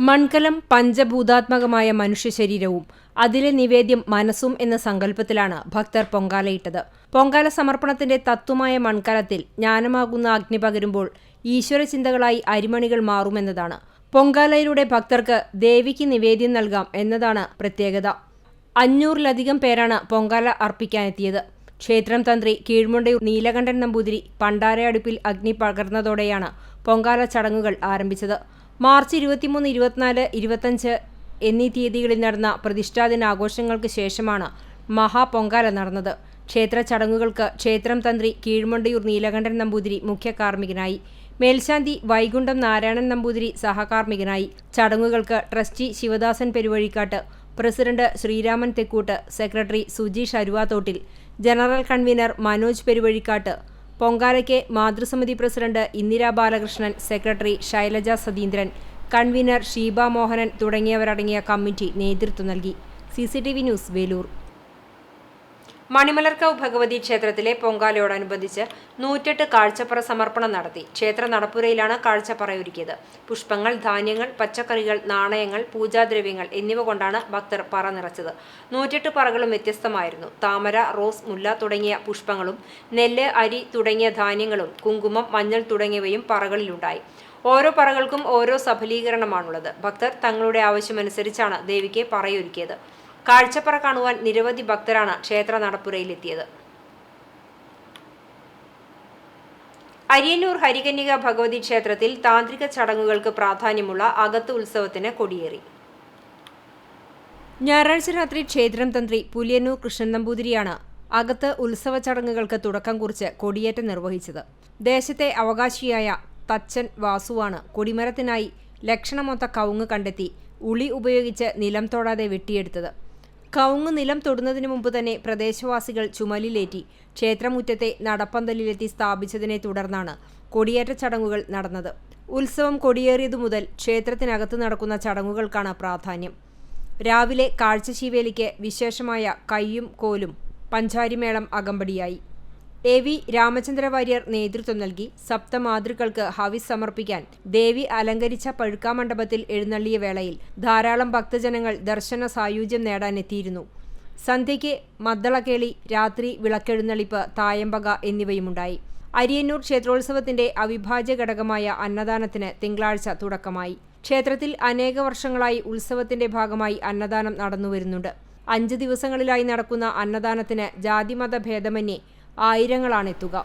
മൺകലം പഞ്ചഭൂതാത്മകമായ മനുഷ്യ ശരീരവും അതിലെ നിവേദ്യം മനസ്സും എന്ന സങ്കല്പത്തിലാണ് ഭക്തർ പൊങ്കാലയിട്ടത്. പൊങ്കാല സമർപ്പണത്തിന്റെ തത്വമായ മൺകലത്തിൽ ജ്ഞാനമാകുന്ന അഗ്നി പകരുമ്പോൾ ഈശ്വര ചിന്തകളായി അരിമണികൾ മാറുമെന്നതാണ്. പൊങ്കാലയിലൂടെ ഭക്തർക്ക് ദേവിക്ക് നിവേദ്യം നൽകാം എന്നതാണ് പ്രത്യേകത. 500-ലധികം പേരാണ് പൊങ്കാല അർപ്പിക്കാനെത്തിയത്. ക്ഷേത്രം തന്ത്രി കീഴ്മുണ്ടയൂർ നീലകണ്ഠൻ നമ്പൂതിരി പണ്ടാര അടുപ്പിൽ അഗ്നി പകർന്നതോടെയാണ് പൊങ്കാല ചടങ്ങുകൾ ആരംഭിച്ചത്. മാർച്ച് 23, 24, 25 എന്നീ തീയതികളിൽ നടന്ന പ്രതിഷ്ഠാദിനാഘോഷങ്ങൾക്ക് ശേഷമാണ് മഹാപൊങ്കാല നടന്നത്. ക്ഷേത്ര ചടങ്ങുകൾക്ക് ക്ഷേത്രം തന്ത്രി കീഴ്മുണ്ടയൂർ നീലകണ്ഠൻ നമ്പൂതിരി മുഖ്യ കാർമ്മികനായി. മേൽശാന്തി വൈകുണ്ഠം നാരായണൻ നമ്പൂതിരി സഹകാർമ്മികനായി. ചടങ്ങുകൾക്ക് trustee Sivadasan Peruvazhikkattu, president Sreeraman Thekkoot, secretary Sujeesh Aruvathottil, general convener Manoj Peruvazhikkattu, പൊങ്കാലയ്ക്ക് മാതൃസമിതി president Indira Balakrishnan, secretary Shailaja Satheendran, convener Sheeba Mohanan തുടങ്ങിയവരടങ്ങിയ കമ്മിറ്റി നേതൃത്വം നൽകി. CCTV news, Velur. മണിമലർക്കാവ് ഭഗവതി ക്ഷേത്രത്തിലെ പൊങ്കാലയോടനുബന്ധിച്ച് 108 കാഴ്ചപ്പറ സമർപ്പണം നടത്തി. ക്ഷേത്ര നടപ്പുരയിലാണ് കാഴ്ചപ്പറയൊരുക്കിയത്. പുഷ്പങ്ങൾ, ധാന്യങ്ങൾ, പച്ചക്കറികൾ, നാണയങ്ങൾ, പൂജാദ്രവ്യങ്ങൾ എന്നിവ കൊണ്ടാണ് ഭക്തർ പറ നിറച്ചത്. 108 പറകളും വ്യത്യസ്തമായിരുന്നു. താമര, റോസ്, മുല്ല തുടങ്ങിയ പുഷ്പങ്ങളും നെല്ല്, അരി തുടങ്ങിയ ധാന്യങ്ങളും കുങ്കുമം, മഞ്ഞൾ തുടങ്ങിയവയും പറകളിലുണ്ടായി. ഓരോ പറകൾക്കും ഓരോ സഫലീകരണമാണുള്ളത്. ഭക്തർ തങ്ങളുടെ ആവശ്യമനുസരിച്ചാണ് ദേവിക്ക് പറയൊരുക്കിയത്. കാഴ്ചപ്പറ കാണുവാൻ നിരവധി ഭക്തരാണ് ക്ഷേത്ര നടപ്പുരയിലെത്തിയത്. അരിയന്നൂർ ഹരികന്യക ഭഗവതി ക്ഷേത്രത്തിൽ താന്ത്രിക ചടങ്ങുകൾക്ക് പ്രാധാന്യമുള്ള അകത്ത് ഉത്സവത്തിന് കൊടിയേറി. ഞായറാഴ്ച രാത്രി ക്ഷേത്രം തന്ത്രി പുലിയന്നൂർ കൃഷ്ണൻ നമ്പൂതിരിയാണ് അകത്ത് ഉത്സവ ചടങ്ങുകൾക്ക് തുടക്കം കുറിച്ച് കൊടിയേറ്റം നിർവഹിച്ചത്. ദേശത്തെ അവകാശിയായ തച്ചൻ വാസുവാണ് കൊടിമരത്തിനായി ലക്ഷണമൊത്ത കവുങ്ങ് കണ്ടെത്തി ഉളി ഉപയോഗിച്ച് നിലം തൊടാതെ വെട്ടിയെടുത്തത്. കവുങ്ങ് നിലം തൊടുന്നതിന് മുമ്പ് തന്നെ പ്രദേശവാസികൾ ചുമലിലേറ്റി ക്ഷേത്രമുറ്റത്തെ നടപ്പന്തലിലെത്തി സ്ഥാപിച്ചതിനെ തുടർന്നാണ് കൊടിയേറ്റ ചടങ്ങുകൾ നടന്നത്. ഉത്സവം കൊടിയേറിയതു മുതൽ ക്ഷേത്രത്തിനകത്ത് നടക്കുന്ന ചടങ്ങുകൾക്കാണ് പ്രാധാന്യം. രാവിലെ കാഴ്ചശീവേലിക്ക് വിശേഷമായ കയ്യും കോലും പഞ്ചാരിമേളം അകമ്പടിയായി. AV രാമചന്ദ്ര വാര്യർ നേതൃത്വം നൽകി. സപ്തമാതൃകൾക്ക് ഹവിസ് സമർപ്പിക്കാൻ ദേവി അലങ്കരിച്ച പഴുക്കാമണ്ഡപത്തിൽ എഴുന്നള്ളിയ വേളയിൽ ധാരാളം ഭക്തജനങ്ങൾ ദർശന സായുജ്യം നേടാനെത്തിയിരുന്നു. സന്ധ്യയ്ക്ക് മദ്ദളക്കേളി, രാത്രി വിളക്കെഴുന്നള്ളിപ്പ്, തായമ്പക എന്നിവയുമുണ്ടായി. അരിയന്നൂർ ക്ഷേത്രോത്സവത്തിന്റെ അവിഭാജ്യ ഘടകമായ അന്നദാനത്തിന് തിങ്കളാഴ്ച തുടക്കമായി. ക്ഷേത്രത്തിൽ അനേക വർഷങ്ങളായി ഉത്സവത്തിന്റെ ഭാഗമായി അന്നദാനം നടന്നുവരുന്നുണ്ട്. 5 ദിവസങ്ങളിലായി നടക്കുന്ന അന്നദാനത്തിന് ജാതിമത ഭേദമന്യേ ആയിരങ്ങളാണെത്തുക.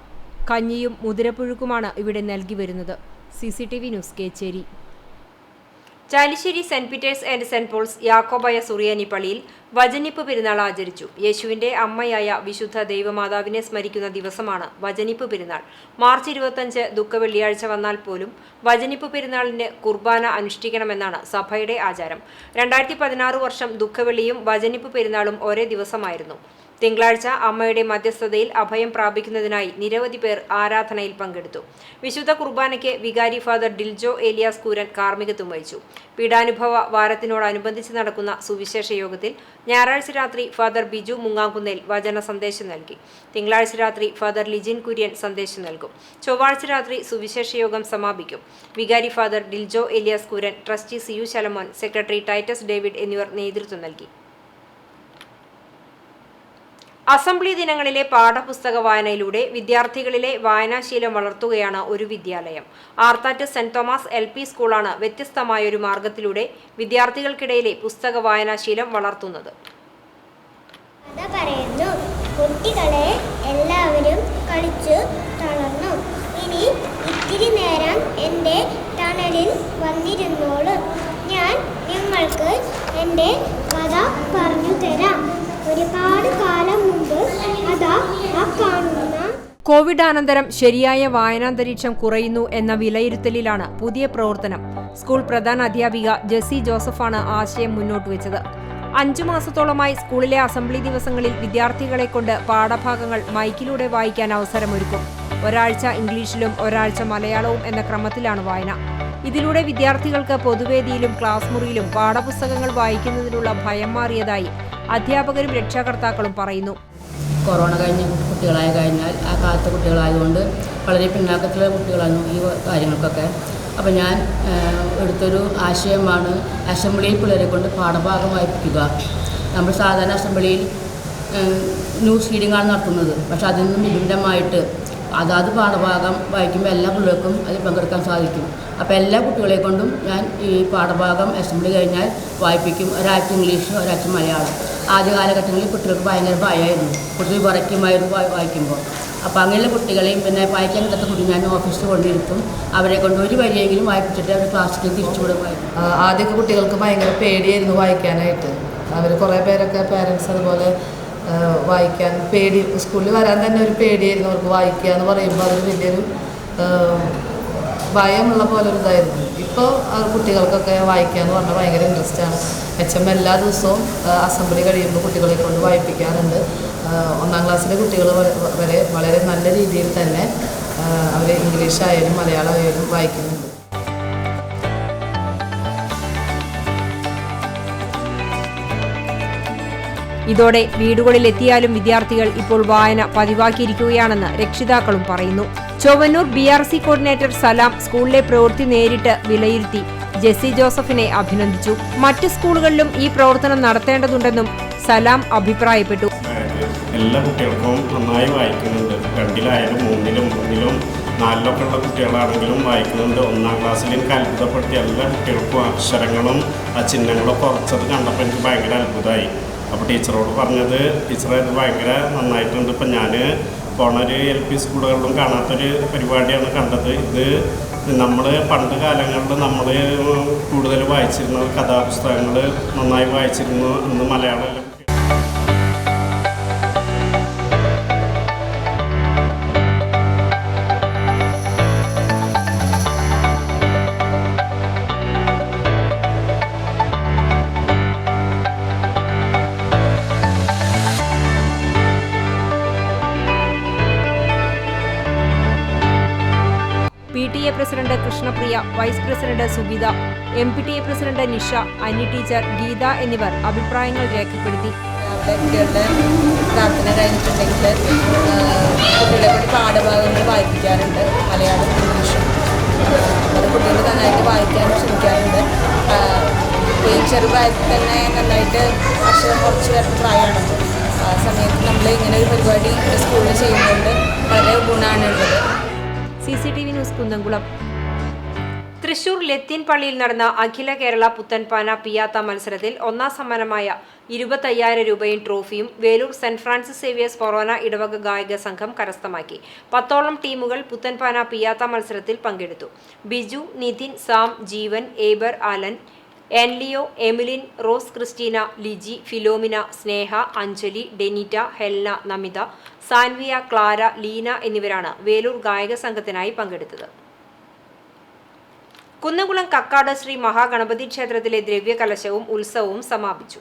കഞ്ഞിയും മുതിരപ്പുഴുക്കുമാണ് ഇവിടെ നൽകി വരുന്നത്. CCTV news, Kecheri. Chalissery Saint Peter's and Saint Paul's Yakobaya Suriyani പള്ളിയിൽ വചനിപ്പ് പെരുന്നാൾ ആചരിച്ചു. യേശുവിന്റെ അമ്മയായ വിശുദ്ധ ദൈവമാതാവിനെ സ്മരിക്കുന്ന ദിവസമാണ് വചനിപ്പ് പെരുന്നാൾ. മാർച്ച് 25 ദുഃഖവെള്ളിയാഴ്ച വന്നാൽ പോലും വചനിപ്പ് പെരുന്നാളിന് കുർബാന അനുഷ്ഠിക്കണമെന്നാണ് സഭയുടെ ആചാരം. 2016 വർഷം ദുഃഖവെള്ളിയും വചനിപ്പ് പെരുന്നാളും ഒരേ ദിവസമായിരുന്നു. തിങ്കളാഴ്ച അമ്മയുടെ മധ്യസ്ഥതയിൽ അഭയം പ്രാപിക്കുന്നതിനായി നിരവധി പേർ ആരാധനയിൽ പങ്കെടുത്തു. വിശുദ്ധ കുർബാനയ്ക്ക് വികാരി ഫാദർ ഡിൽജോ ഏലിയാസ് കൂരൻ കാർമ്മികത്വം വഹിച്ചു. പീഡാനുഭവ വാരത്തിനോടനുബന്ധിച്ച് നടക്കുന്ന സുവിശേഷ യോഗത്തിൽ ഞായറാഴ്ച രാത്രി ഫാദർ ബിജു മുങ്ങാങ്കുന്നേൽ വചന സന്ദേശം നൽകി. തിങ്കളാഴ്ച രാത്രി ഫാദർ ലിജിൻ കുര്യൻ സന്ദേശം നൽകും. ചൊവ്വാഴ്ച രാത്രി സുവിശേഷ യോഗം സമാപിക്കും. വികാരി father Diljo Elias Kooran, trustee see you Shalamon, secretary Titus David എന്നിവർ നേതൃത്വം നൽകി. അസംബ്ലി ദിനങ്ങളിലെ പാഠപുസ്തക വായനയിലൂടെ വിദ്യാർത്ഥികളിലെ വായനാശീലം വളർത്തുകയാണ് ഒരു വിദ്യാലയം. ആർത്താറ്റ് സെന്റ് തോമസ് LP സ്കൂളാണ് വ്യത്യസ്തമായൊരു മാർഗത്തിലൂടെ വിദ്യാർത്ഥികൾക്കിടയിലെ പുസ്തക വായനാശീലം വളർത്തുന്നത്. കുട്ടികളെ എല്ലാവരും കളിച്ചു തളർന്നു. ഇനി ഇത്തിരി നേരം എൻ്റെ തണലിൽ വന്നിരുന്നോളൂ. ഞാൻ നിങ്ങൾക്ക് എൻ്റെ കഥ പറഞ്ഞു തരാം. ഒരുപാട് കാലം മുമ്പ് അതാ ആ കാണുന്ന. കോവിഡാനന്തരം ശരിയായ വായനാന്തരീക്ഷം കുറയുന്നു എന്ന വിലയിരുത്തലിലാണ് പുതിയ പ്രവർത്തനം. സ്കൂൾ പ്രധാന അധ്യാപിക ജെസി ജോസഫാണ് ആശയം മുന്നോട്ട് വെച്ചത്. 5 മാസത്തോളമായി സ്കൂളിലെ അസംബ്ലി ദിവസങ്ങളിൽ വിദ്യാർത്ഥികളെ കൊണ്ട് പാഠഭാഗങ്ങൾ മൈക്കിലൂടെ വായിക്കാൻ അവസരമൊരുക്കും. ഒരാഴ്ച ഇംഗ്ലീഷിലും ഒരാഴ്ച മലയാളവും എന്ന ക്രമത്തിലാണ് വായന. ഇതിലൂടെ വിദ്യാർത്ഥികൾക്ക് പൊതുവേദിയിലും ക്ലാസ് മുറിയിലും പാഠപുസ്തകങ്ങൾ വായിക്കുന്നതിനുള്ള ഭയം മാറിയതായി അധ്യാപകരും രക്ഷാകർത്താക്കളും പറയുന്നു. കൊറോണ കഴിഞ്ഞ കുട്ടികളായി കഴിഞ്ഞാൽ ആ കാലത്തെ കുട്ടികളായതുകൊണ്ട് വളരെ പിന്നാക്കത്തിലുള്ള കുട്ടികളാണ് ഈ കാര്യങ്ങൾക്കൊക്കെ. അപ്പോൾ ഞാൻ എടുത്തൊരു ആശയമാണ് അസംബ്ലിയിൽ പിള്ളേരെ കൊണ്ട് പാഠഭാഗം വായിപ്പിക്കുക. നമ്മൾ സാധാരണ അസംബ്ലിയിൽ ന്യൂസ് റീഡിംഗാണ് നടത്തുന്നത്. പക്ഷെ അതിൽ നിന്നും വിഭിന്നമായിട്ട് അതാത് പാഠഭാഗം വായിക്കുമ്പോൾ എല്ലാ പിള്ളേർക്കും അതിൽ പങ്കെടുക്കാൻ സാധിക്കും. അപ്പോൾ എല്ലാ കുട്ടികളെ കൊണ്ടും ഞാൻ ഈ പാഠഭാഗം അസംബ്ലി കഴിഞ്ഞാൽ വായിപ്പിക്കും. ഒരാഴ്ച ഇംഗ്ലീഷ്, ഒരാഴ്ച മലയാളം. ആദ്യ കാലഘട്ടങ്ങളിൽ കുട്ടികൾക്ക് ഭയങ്കര ഭയമായിരുന്നു. കുട്ടികൾ വിറയ്ക്കുമായിരുന്നു വായിക്കുമ്പോൾ. അപ്പോൾ അങ്ങനെയുള്ള കുട്ടികളെയും പിന്നെ വായിക്കാൻ കിട്ടാത്ത കുട്ടി ഞാൻ ഓഫീസിൽ കൊണ്ടിരുത്തും. അവരെ കൊണ്ട് ഒരു വരിയെങ്കിലും വായിപ്പിച്ചിട്ട് അവർ ക്ലാസ്സിലേക്ക് തിരിച്ചുകൂടെ വായിക്കും. ആദ്യമൊക്കെ കുട്ടികൾക്ക് ഭയങ്കര പേടിയായിരുന്നു വായിക്കാനായിട്ട്. അവർ കുറേ പേരൊക്കെ പേരൻസ് അതുപോലെ വായിക്കാൻ പേടി, സ്കൂളിൽ വരാൻ തന്നെ ഒരു പേടിയായിരുന്നു അവർക്ക്. വായിക്കുക എന്ന് പറയുമ്പോൾ അതൊരു വലിയൊരു ഭയമുള്ള പോലെ ഒരു ഇതായിരുന്നു. ഇപ്പോൾ കുട്ടികൾക്കൊക്കെ വായിക്കാന്ന് പറഞ്ഞാൽ ഭയങ്കര ഇൻട്രസ്റ്റാണ്. HM എല്ലാ ദിവസവും അസംബ്ലി കഴിയുമ്പോൾ കുട്ടികളെ കൊണ്ട് വായിപ്പിക്കാറുണ്ട്. 1ാം ക്ലാസ്സിലെ കുട്ടികൾ വരെ വളരെ നല്ല രീതിയിൽ തന്നെ അവർ ഇംഗ്ലീഷായാലും മലയാളമായാലും വായിക്കുന്നുണ്ട്. ഇതോടെ വീടുകളിലെത്തിയാലും വിദ്യാർത്ഥികൾ ഇപ്പോൾ വായന പതിവാക്കിയിരിക്കുകയാണെന്ന് രക്ഷിതാക്കളും പറയുന്നു. ചൊവ്വന്നൂർ BRC കോർഡിനേറ്റർ സലാം സ്കൂളിലെ പ്രവൃത്തി നേരിട്ട് വിലയിരുത്തി ജെസ്സി ജോസഫിനെ അഭിനന്ദിച്ചു. മറ്റ് സ്കൂളുകളിലും ഈ പ്രവർത്തനം നടത്തേണ്ടതുണ്ടെന്നും സലാം അഭിപ്രായപ്പെട്ടു. എല്ലാ കുട്ടികൾക്കും നന്നായി വായിക്കുന്നുണ്ട്. 2ലായാലും 3ലും 3ലും 4ലൊക്കെ ഉള്ള കുട്ടികളാണെങ്കിലും വായിക്കുന്നുണ്ട്. 1ാം ക്ലാസ്സിൽ എനിക്ക് അത്ഭുതപ്പെടുത്തിയ എല്ലാ കുട്ടികൾക്കും അക്ഷരങ്ങളും ചിഹ്നങ്ങളും കുറച്ചത് കണ്ടപ്പോൾ എനിക്ക് ഭയങ്കര അത്ഭുതമായി. അപ്പോൾ ടീച്ചറോട് പറഞ്ഞത്, ടീച്ചറെ ഇത് ഭയങ്കര നന്നായിട്ടുണ്ട്. ഇപ്പം ഞാൻ പോണൊരു LP സ്കൂളുകളിലും കാണാത്തൊരു പരിപാടിയാണ് കണ്ടത്. ഇത് നമ്മൾ പണ്ട് കാലങ്ങളിൽ നമ്മൾ കൂടുതൽ വായിച്ചിരുന്ന കഥാപുസ്തകങ്ങൾ നന്നായി വായിച്ചിരുന്നു. ഇന്ന് Malayalam PTA president Krishnapriya, vice president Subitha, MPTA president Nisha, Anni teacher, Geetha എന്നിവർ അഭിപ്രായങ്ങൾ രേഖപ്പെടുത്തി. കുട്ടികളുടെ പ്രാർത്ഥന കഴിഞ്ഞിട്ടുണ്ടെങ്കിൽ കുട്ടികളെ കൊണ്ട് പാഠഭാഗങ്ങൾ വായിപ്പിക്കാറുണ്ട്. മലയാളം, ഇംഗ്ലീഷും അത് കുട്ടികൾ നന്നായിട്ട് വായിക്കാനും ശ്രമിക്കാറുണ്ട്. ചെറുപ്രായത്തിൽ തന്നെ നന്നായിട്ട് അക്ഷരം കുറച്ച് പേർക്ക് പ്രായമാണല്ലോ. ആ സമയത്ത് നമ്മൾ ഇങ്ങനെ ഒരു പരിപാടി സ്കൂളിൽ ചെയ്യുന്നുണ്ട്. വളരെ ഗുണമാണുള്ളത്. CCTV news Kunnamkulam. Thrissur Latin പള്ളിയിൽ നടന്ന അഖില കേരള പുത്തൻപാന പിയാത്ത മത്സരത്തിൽ 1ാം സമ്മാനമായ 25,000 രൂപയും ട്രോഫിയും വേലൂർ സെന്റ് ഫ്രാൻസിസ് സേവിയേഴ്സ് ഫൊറോന ഇടവക ഗായക സംഘം കരസ്ഥമാക്കി. 10ഓളം ടീമുകൾ പുത്തൻപാന പിയാത്ത മത്സരത്തിൽ പങ്കെടുത്തു. Biju, Nithin, Sam, Jeevan, Eber, Alan, എൻലിയോ, Emilin, Rose Christina, Liji, Philomina, Sneha, Anjali, Denita, Helna, Namitha, Sanvia, Clara, Leena എന്നിവരാണ് വേലൂർ ഗായക സംഘത്തിനായി പങ്കെടുത്തത്. കുന്നംകുളം കക്കാട് ശ്രീ മഹാഗണപതി ക്ഷേത്രത്തിലെ ദ്രവ്യകലശവും ഉത്സവവും സമാപിച്ചു.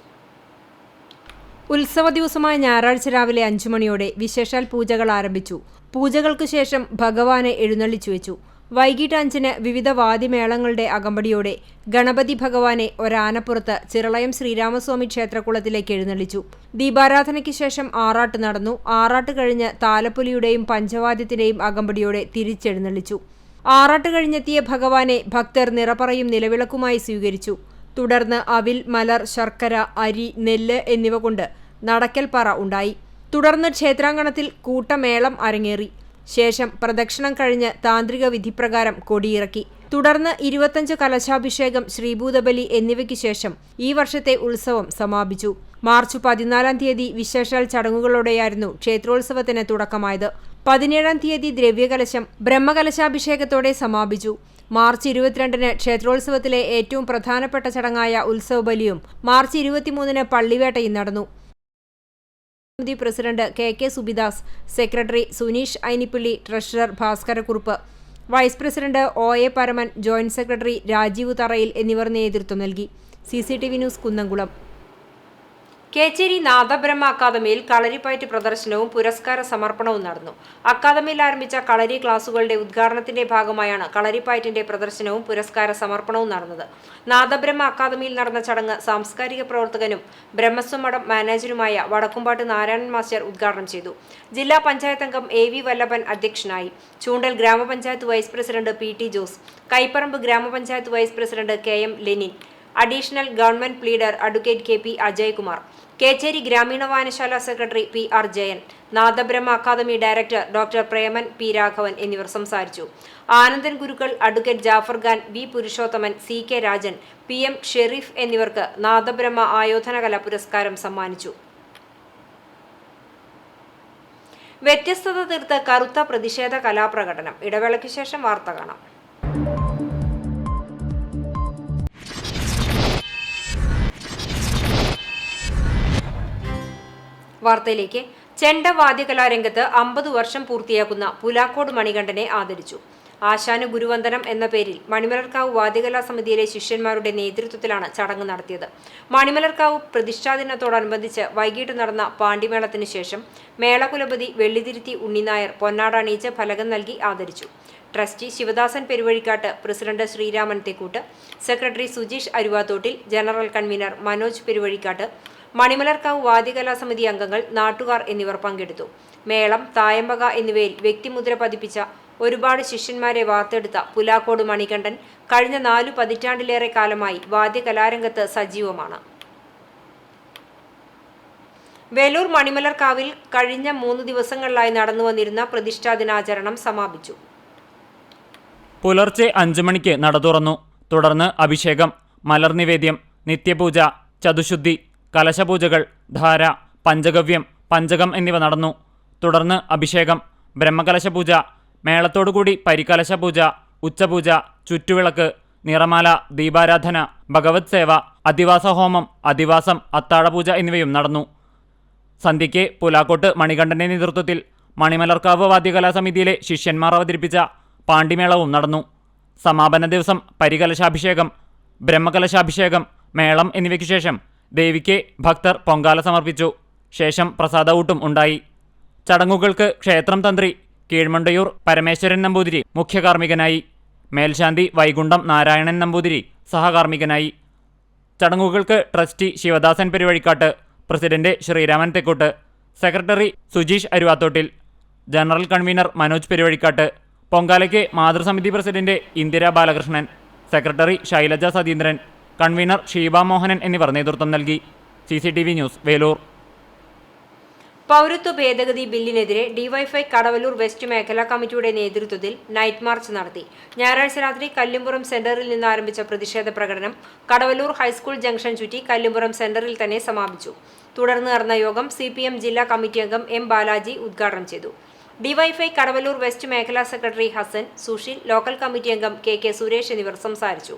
ഉത്സവ ദിവസമായ ഞായറാഴ്ച രാവിലെ 5 മണിയോടെ വിശേഷാൽ പൂജകൾ ആരംഭിച്ചു. പൂജകൾക്കു ശേഷം ഭഗവാനെ എഴുന്നള്ളിച്ചു വെച്ചു. വൈകിട്ട് 5-ന് വിവിധ വാദ്യമേളങ്ങളുടെ അകമ്പടിയോടെ ഗണപതി ഭഗവാനെ ഒരാനപ്പുറത്ത് ചിറളയം ശ്രീരാമസ്വാമി ക്ഷേത്രകുളത്തിലേക്ക് എഴുന്നള്ളിച്ചു. ദീപാരാധനയ്ക്ക് ശേഷം ആറാട്ട് നടന്നു. ആറാട്ട് കഴിഞ്ഞ് താലപ്പൊലിയുടെയും പഞ്ചവാദ്യത്തിന്റെയും അകമ്പടിയോടെ തിരിച്ചെഴുന്നള്ളിച്ചു. ആറാട്ട് കഴിഞ്ഞെത്തിയ ഭഗവാനെ ഭക്തർ നിറപറയും നിലവിളക്കുമായി സ്വീകരിച്ചു. തുടർന്ന് അവിൽ, മലർ, ശർക്കര, അരി, നെല്ല് എന്നിവ കൊണ്ട് നടക്കൽപ്പറ ഉണ്ടായി. തുടർന്ന് ക്ഷേത്രാങ്കണത്തിൽ കൂട്ടമേളം അരങ്ങേറി. ശേഷം പ്രദക്ഷിണം കഴിഞ്ഞ് താന്ത്രിക വിധിപ്രകാരം കൊടിയിറക്കി. തുടർന്ന് 25 കലശാഭിഷേകം, ശ്രീഭൂതബലി എന്നിവയ്ക്ക് ശേഷം ഈ വർഷത്തെ ഉത്സവം സമാപിച്ചു. മാർച്ച് 14-ാം തീയതി വിശേഷാൽ ചടങ്ങുകളോടെയായിരുന്നു ക്ഷേത്രോത്സവത്തിന് തുടക്കമായത്. 17-ാം തീയതി ദ്രവ്യകലശം ബ്രഹ്മകലശാഭിഷേകത്തോടെ സമാപിച്ചു. മാർച്ച് 22-ന് ക്ഷേത്രോത്സവത്തിലെ ഏറ്റവും പ്രധാനപ്പെട്ട ചടങ്ങായ ഉത്സവബലിയും മാർച്ച് 23-ന് പള്ളിവേട്ടയും നടന്നു. President KK Subidas, secretary Suneesh Ainippilly, treasurer Bhaskarakurup, vice president OA Paraman, joint secretary Rajeev Tharayil എന്നിവർ നേതൃത്വം നൽകി. CCTV news Kunnamkulam. കേച്ചേരി നാദബ്രഹ്മ അക്കാദമിയിൽ കളരിപ്പയറ്റ് പ്രദർശനവും പുരസ്കാര സമർപ്പണവും നടന്നു. അക്കാദമിയിൽ ആരംഭിച്ച കളരി ക്ലാസുകളുടെ ഉദ്ഘാടനത്തിന്റെ ഭാഗമായാണ് കളരിപ്പയറ്റിന്റെ പ്രദർശനവും പുരസ്കാര സമർപ്പണവും നടന്നത്. നാദബ്രഹ്മ അക്കാദമിയിൽ നടന്ന ചടങ്ങ് സാംസ്കാരിക പ്രവർത്തകനും ബ്രഹ്മസ്വമഠം മാനേജരുമായ വടക്കുംപാട്ട് നാരായണൻ മാസ്റ്റർ ഉദ്ഘാടനം ചെയ്തു. ജില്ലാ പഞ്ചായത്ത് അംഗം AV വല്ലഭൻ അധ്യക്ഷനായി. Choondal grama panchayat vice president PT Jose, Kaiparambu grama panchayat vice president KM Lenin, additional government pleader advocate KP Ajaykumar, Kecheri ഗ്രാമീണ വായനശാല secretary PR Jayan, Nadabrahma academy director doctor Preman P Raghavan എന്നിവർ സംസാരിച്ചു. Anandan Gurukkal, advocate Jafar Khan, V Purushothaman, CK Rajan, PM Sherif എന്നിവർക്ക് നാദബ്രഹ്മ ആയോധനകല പുരസ്കാരം സമ്മാനിച്ചു. വ്യത്യസ്തത തീർത്ത് കറുത്ത പ്രതിഷേധ കലാപ്രകടനം. ഇടവേളയ്ക്ക് ശേഷം വാർത്ത കാണാം. വാർത്തയിലേക്ക്. ചെണ്ട വാദ്യകലാരംഗത്ത് 50 വർഷം പൂർത്തിയാക്കുന്ന പുലാക്കോട് മണികണ്ഠനെ ആദരിച്ചു. ആശാനു ഗുരുവന്ദനം എന്ന പേരിൽ മണിമലർക്കാവ് വാദ്യകലാ സമിതിയിലെ ശിഷ്യന്മാരുടെ നേതൃത്വത്തിലാണ് ചടങ്ങ് നടത്തിയത്. മണിമലർക്കാവ് പ്രതിഷ്ഠാദിനത്തോടനുബന്ധിച്ച് വൈകിട്ട് നടന്ന പാണ്ടിമേളത്തിനു ശേഷം മേളകുലപതി വെള്ളിതിരുത്തി ഉണ്ണിനായർ പൊന്നാട അണിയിച്ച് ഫലകം നൽകി ആദരിച്ചു. Trustee Sivadasan Peruvazhikkattu, president Sreeraman Thekkoot, secretary Sujeesh Aruvathottil, general convener Manoj Peruvazhikkattu, Manimalarkavu വാദ്യകലാ സമിതി അംഗങ്ങൾ, നാട്ടുകാർ എന്നിവർ പങ്കെടുത്തു. മേളം, തായമ്പക എന്നിവയിൽ വ്യക്തിമുദ്ര പതിപ്പിച്ച ഒരുപാട് ശിഷ്യന്മാരെ വാർത്തെടുത്ത പുലാക്കോട് മണികണ്ഠൻ കഴിഞ്ഞ 4 പതിറ്റാണ്ടിലേറെ കാലമായി വാദ്യകലാരംഗത്ത് സജീവമാണ്. വേലൂർ മണിമലർക്കാവിൽ കഴിഞ്ഞ 3 ദിവസങ്ങളിലായി നടന്നുവന്നിരുന്ന പ്രതിഷ്ഠാദിനാചരണം സമാപിച്ചു. പുലർച്ചെ 5 മണിക്ക് നട തുറന്നു. തുടർന്ന് അഭിഷേകം, മലർനിവേദ്യം, നിത്യപൂജ, ചതുശുദ്ധി, കലശപൂജകൾ, ധാര, പഞ്ചഗവ്യം, പഞ്ചകം എന്നിവ നടന്നു. തുടർന്ന് അഭിഷേകം, ബ്രഹ്മകലശപൂജ, മേളത്തോടുകൂടി പരികലശപൂജ, ഉച്ചപൂജ, ചുറ്റുവിളക്ക്, നിറമാല, ദീപാരാധന, ഭഗവത് സേവ, അധിവാസ ഹോമം, അധിവാസം, അത്താഴപൂജ എന്നിവയും നടന്നു. സന്ധ്യയ്ക്ക് പുലാക്കോട്ട് മണികണ്ഠന്റെ നേതൃത്വത്തിൽ മണിമലർക്കാവ് വാദ്യകലാ സമിതിയിലെ ശിഷ്യന്മാർ അവതരിപ്പിച്ച പാണ്ടിമേളവും നടന്നു. സമാപന ദിവസം പരികലശാഭിഷേകം, ബ്രഹ്മകലശാഭിഷേകം, മേളം എന്നിവയ്ക്കു ശേഷം ദേവിക്ക് ഭക്തർ പൊങ്കാല സമർപ്പിച്ചു. ശേഷം പ്രസാദഊട്ടും ഉണ്ടായി. ചടങ്ങുകൾക്ക് ക്ഷേത്രം തന്ത്രി കീഴ്മണ്ടയൂർ പരമേശ്വരൻ നമ്പൂതിരി മുഖ്യകാർമ്മികനായി. മേൽശാന്തി വൈകുണ്ഠം നാരായണൻ നമ്പൂതിരി സഹകാർമ്മികനായി. ചടങ്ങുകൾക്ക് trustee Sivadasan Peruvazhikkattu, president Sreeraman Thekkoot, secretary Sujeesh Aruvathottil, general convener Manoj Peruvazhikkattu, പൊങ്കാലയ്ക്ക് മാതൃസമിതി president Indira Balakrishnan, secretary Shailaja Satheendran, convener Sheeba Mohanan എന്നിവർ നേതൃത്വം നൽകി. CCTV news, Velur. പൗരത്വ ഭേദഗതി ബില്ലിനെതിരെ ഡിവൈഎഫ്ഐ കടവല്ലൂർ വെസ്റ്റ് മേഖലാ കമ്മിറ്റിയുടെ നേതൃത്വത്തിൽ നൈറ്റ് മാർച്ച് നടത്തി. ഞായറാഴ്ച രാത്രി കല്ലുംപുറം സെന്ററിൽ നിന്ന് ആരംഭിച്ച പ്രതിഷേധ പ്രകടനം കടവല്ലൂർ ഹൈസ്കൂൾ ജംഗ്ഷൻ ചുറ്റി കല്ലുംപുറം സെന്ററിൽ തന്നെ സമാപിച്ചു. തുടർന്ന് നടന്ന യോഗം CPM ജില്ലാ കമ്മിറ്റി അംഗം M ബാലാജി ഉദ്ഘാടനം ചെയ്തു. ഡിവൈഎഫ്ഐ കടവല്ലൂർ വെസ്റ്റ് മേഖലാ secretary Hasan, Sushil, local committee അംഗം KK സുരേഷ് എന്നിവർ സംസാരിച്ചു.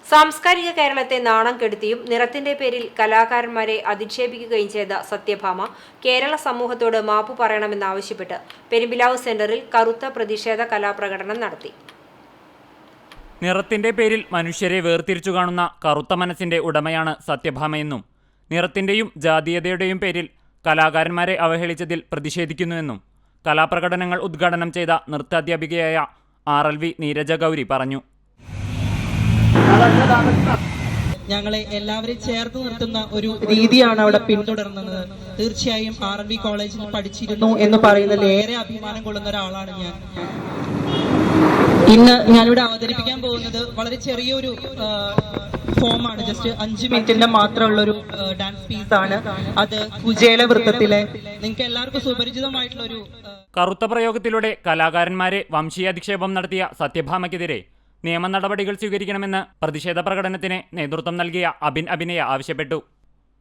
സാംസ്കാരിക കേരളത്തെ നാണം കെടുത്തിയും നിറത്തിന്റെ പേരിൽ കലാകാരന്മാരെ അധിക്ഷേപിക്കുകയും ചെയ്ത സത്യഭാമ കേരള സമൂഹത്തോട് മാപ്പു പറയണമെന്നാവശ്യപ്പെട്ട് പെരുമ്പിലാവ് സെന്ററിൽ കറുത്ത പ്രതിഷേധ കലാപ്രകടനം നടത്തി. നിറത്തിന്റെ പേരിൽ മനുഷ്യരെ വേർതിരിച്ചു കാണുന്ന കറുത്ത മനസ്സിന്റെ ഉടമയാണ് സത്യഭാമയെന്നും നിറത്തിന്റെയും ജാതീയതയുടെയും പേരിൽ കലാകാരന്മാരെ അവഹേളിച്ചതിൽ പ്രതിഷേധിക്കുന്നുവെന്നും കലാപ്രകടനങ്ങൾ ഉദ്ഘാടനം ചെയ്ത നൃത്താധ്യാപികയായ RLV നീരജ ഗൗരി പറഞ്ഞു. ഞങ്ങളെ എല്ലാവരെയും ചേർത്ത് നിർത്തുന്ന ഒരു രീതിയാണ് അവിടെ പിന്തുടർന്നത്. തീർച്ചയായും RLV കോളേജിൽ പഠിച്ചിരുന്നു എന്ന് പറയുന്നതിൽ ഏറെ അഭിമാനം കൊള്ളുന്ന ഒരാളാണ് ഞാൻ. ഇന്ന് ഞാനിവിടെ അവതരിപ്പിക്കാൻ പോകുന്നത് വളരെ ചെറിയൊരു ഫോമാണ്. ജസ്റ്റ് 5 മിനിറ്റിന്റെ മാത്രമുള്ളൊരു ഡാൻസ് പീസാണ്. അത് കുചേല വൃത്തത്തിലെ നിങ്ങൾക്ക് എല്ലാവർക്കും സുപരിചിതമായിട്ടുള്ളൊരു കറുത്ത പ്രയോഗത്തിലൂടെ കലാകാരന്മാരെ വംശീയാധിക്ഷേപം നടത്തിയ സത്യഭാമയ്ക്കെതിരെ നിയമ നടപടികൾ സ്വീകരിക്കണമെന്ന് പ്രതിഷേധ പ്രകടനത്തിന് നേതൃത്വം നൽകിയ അഭിനയ ആവശ്യപ്പെട്ടു.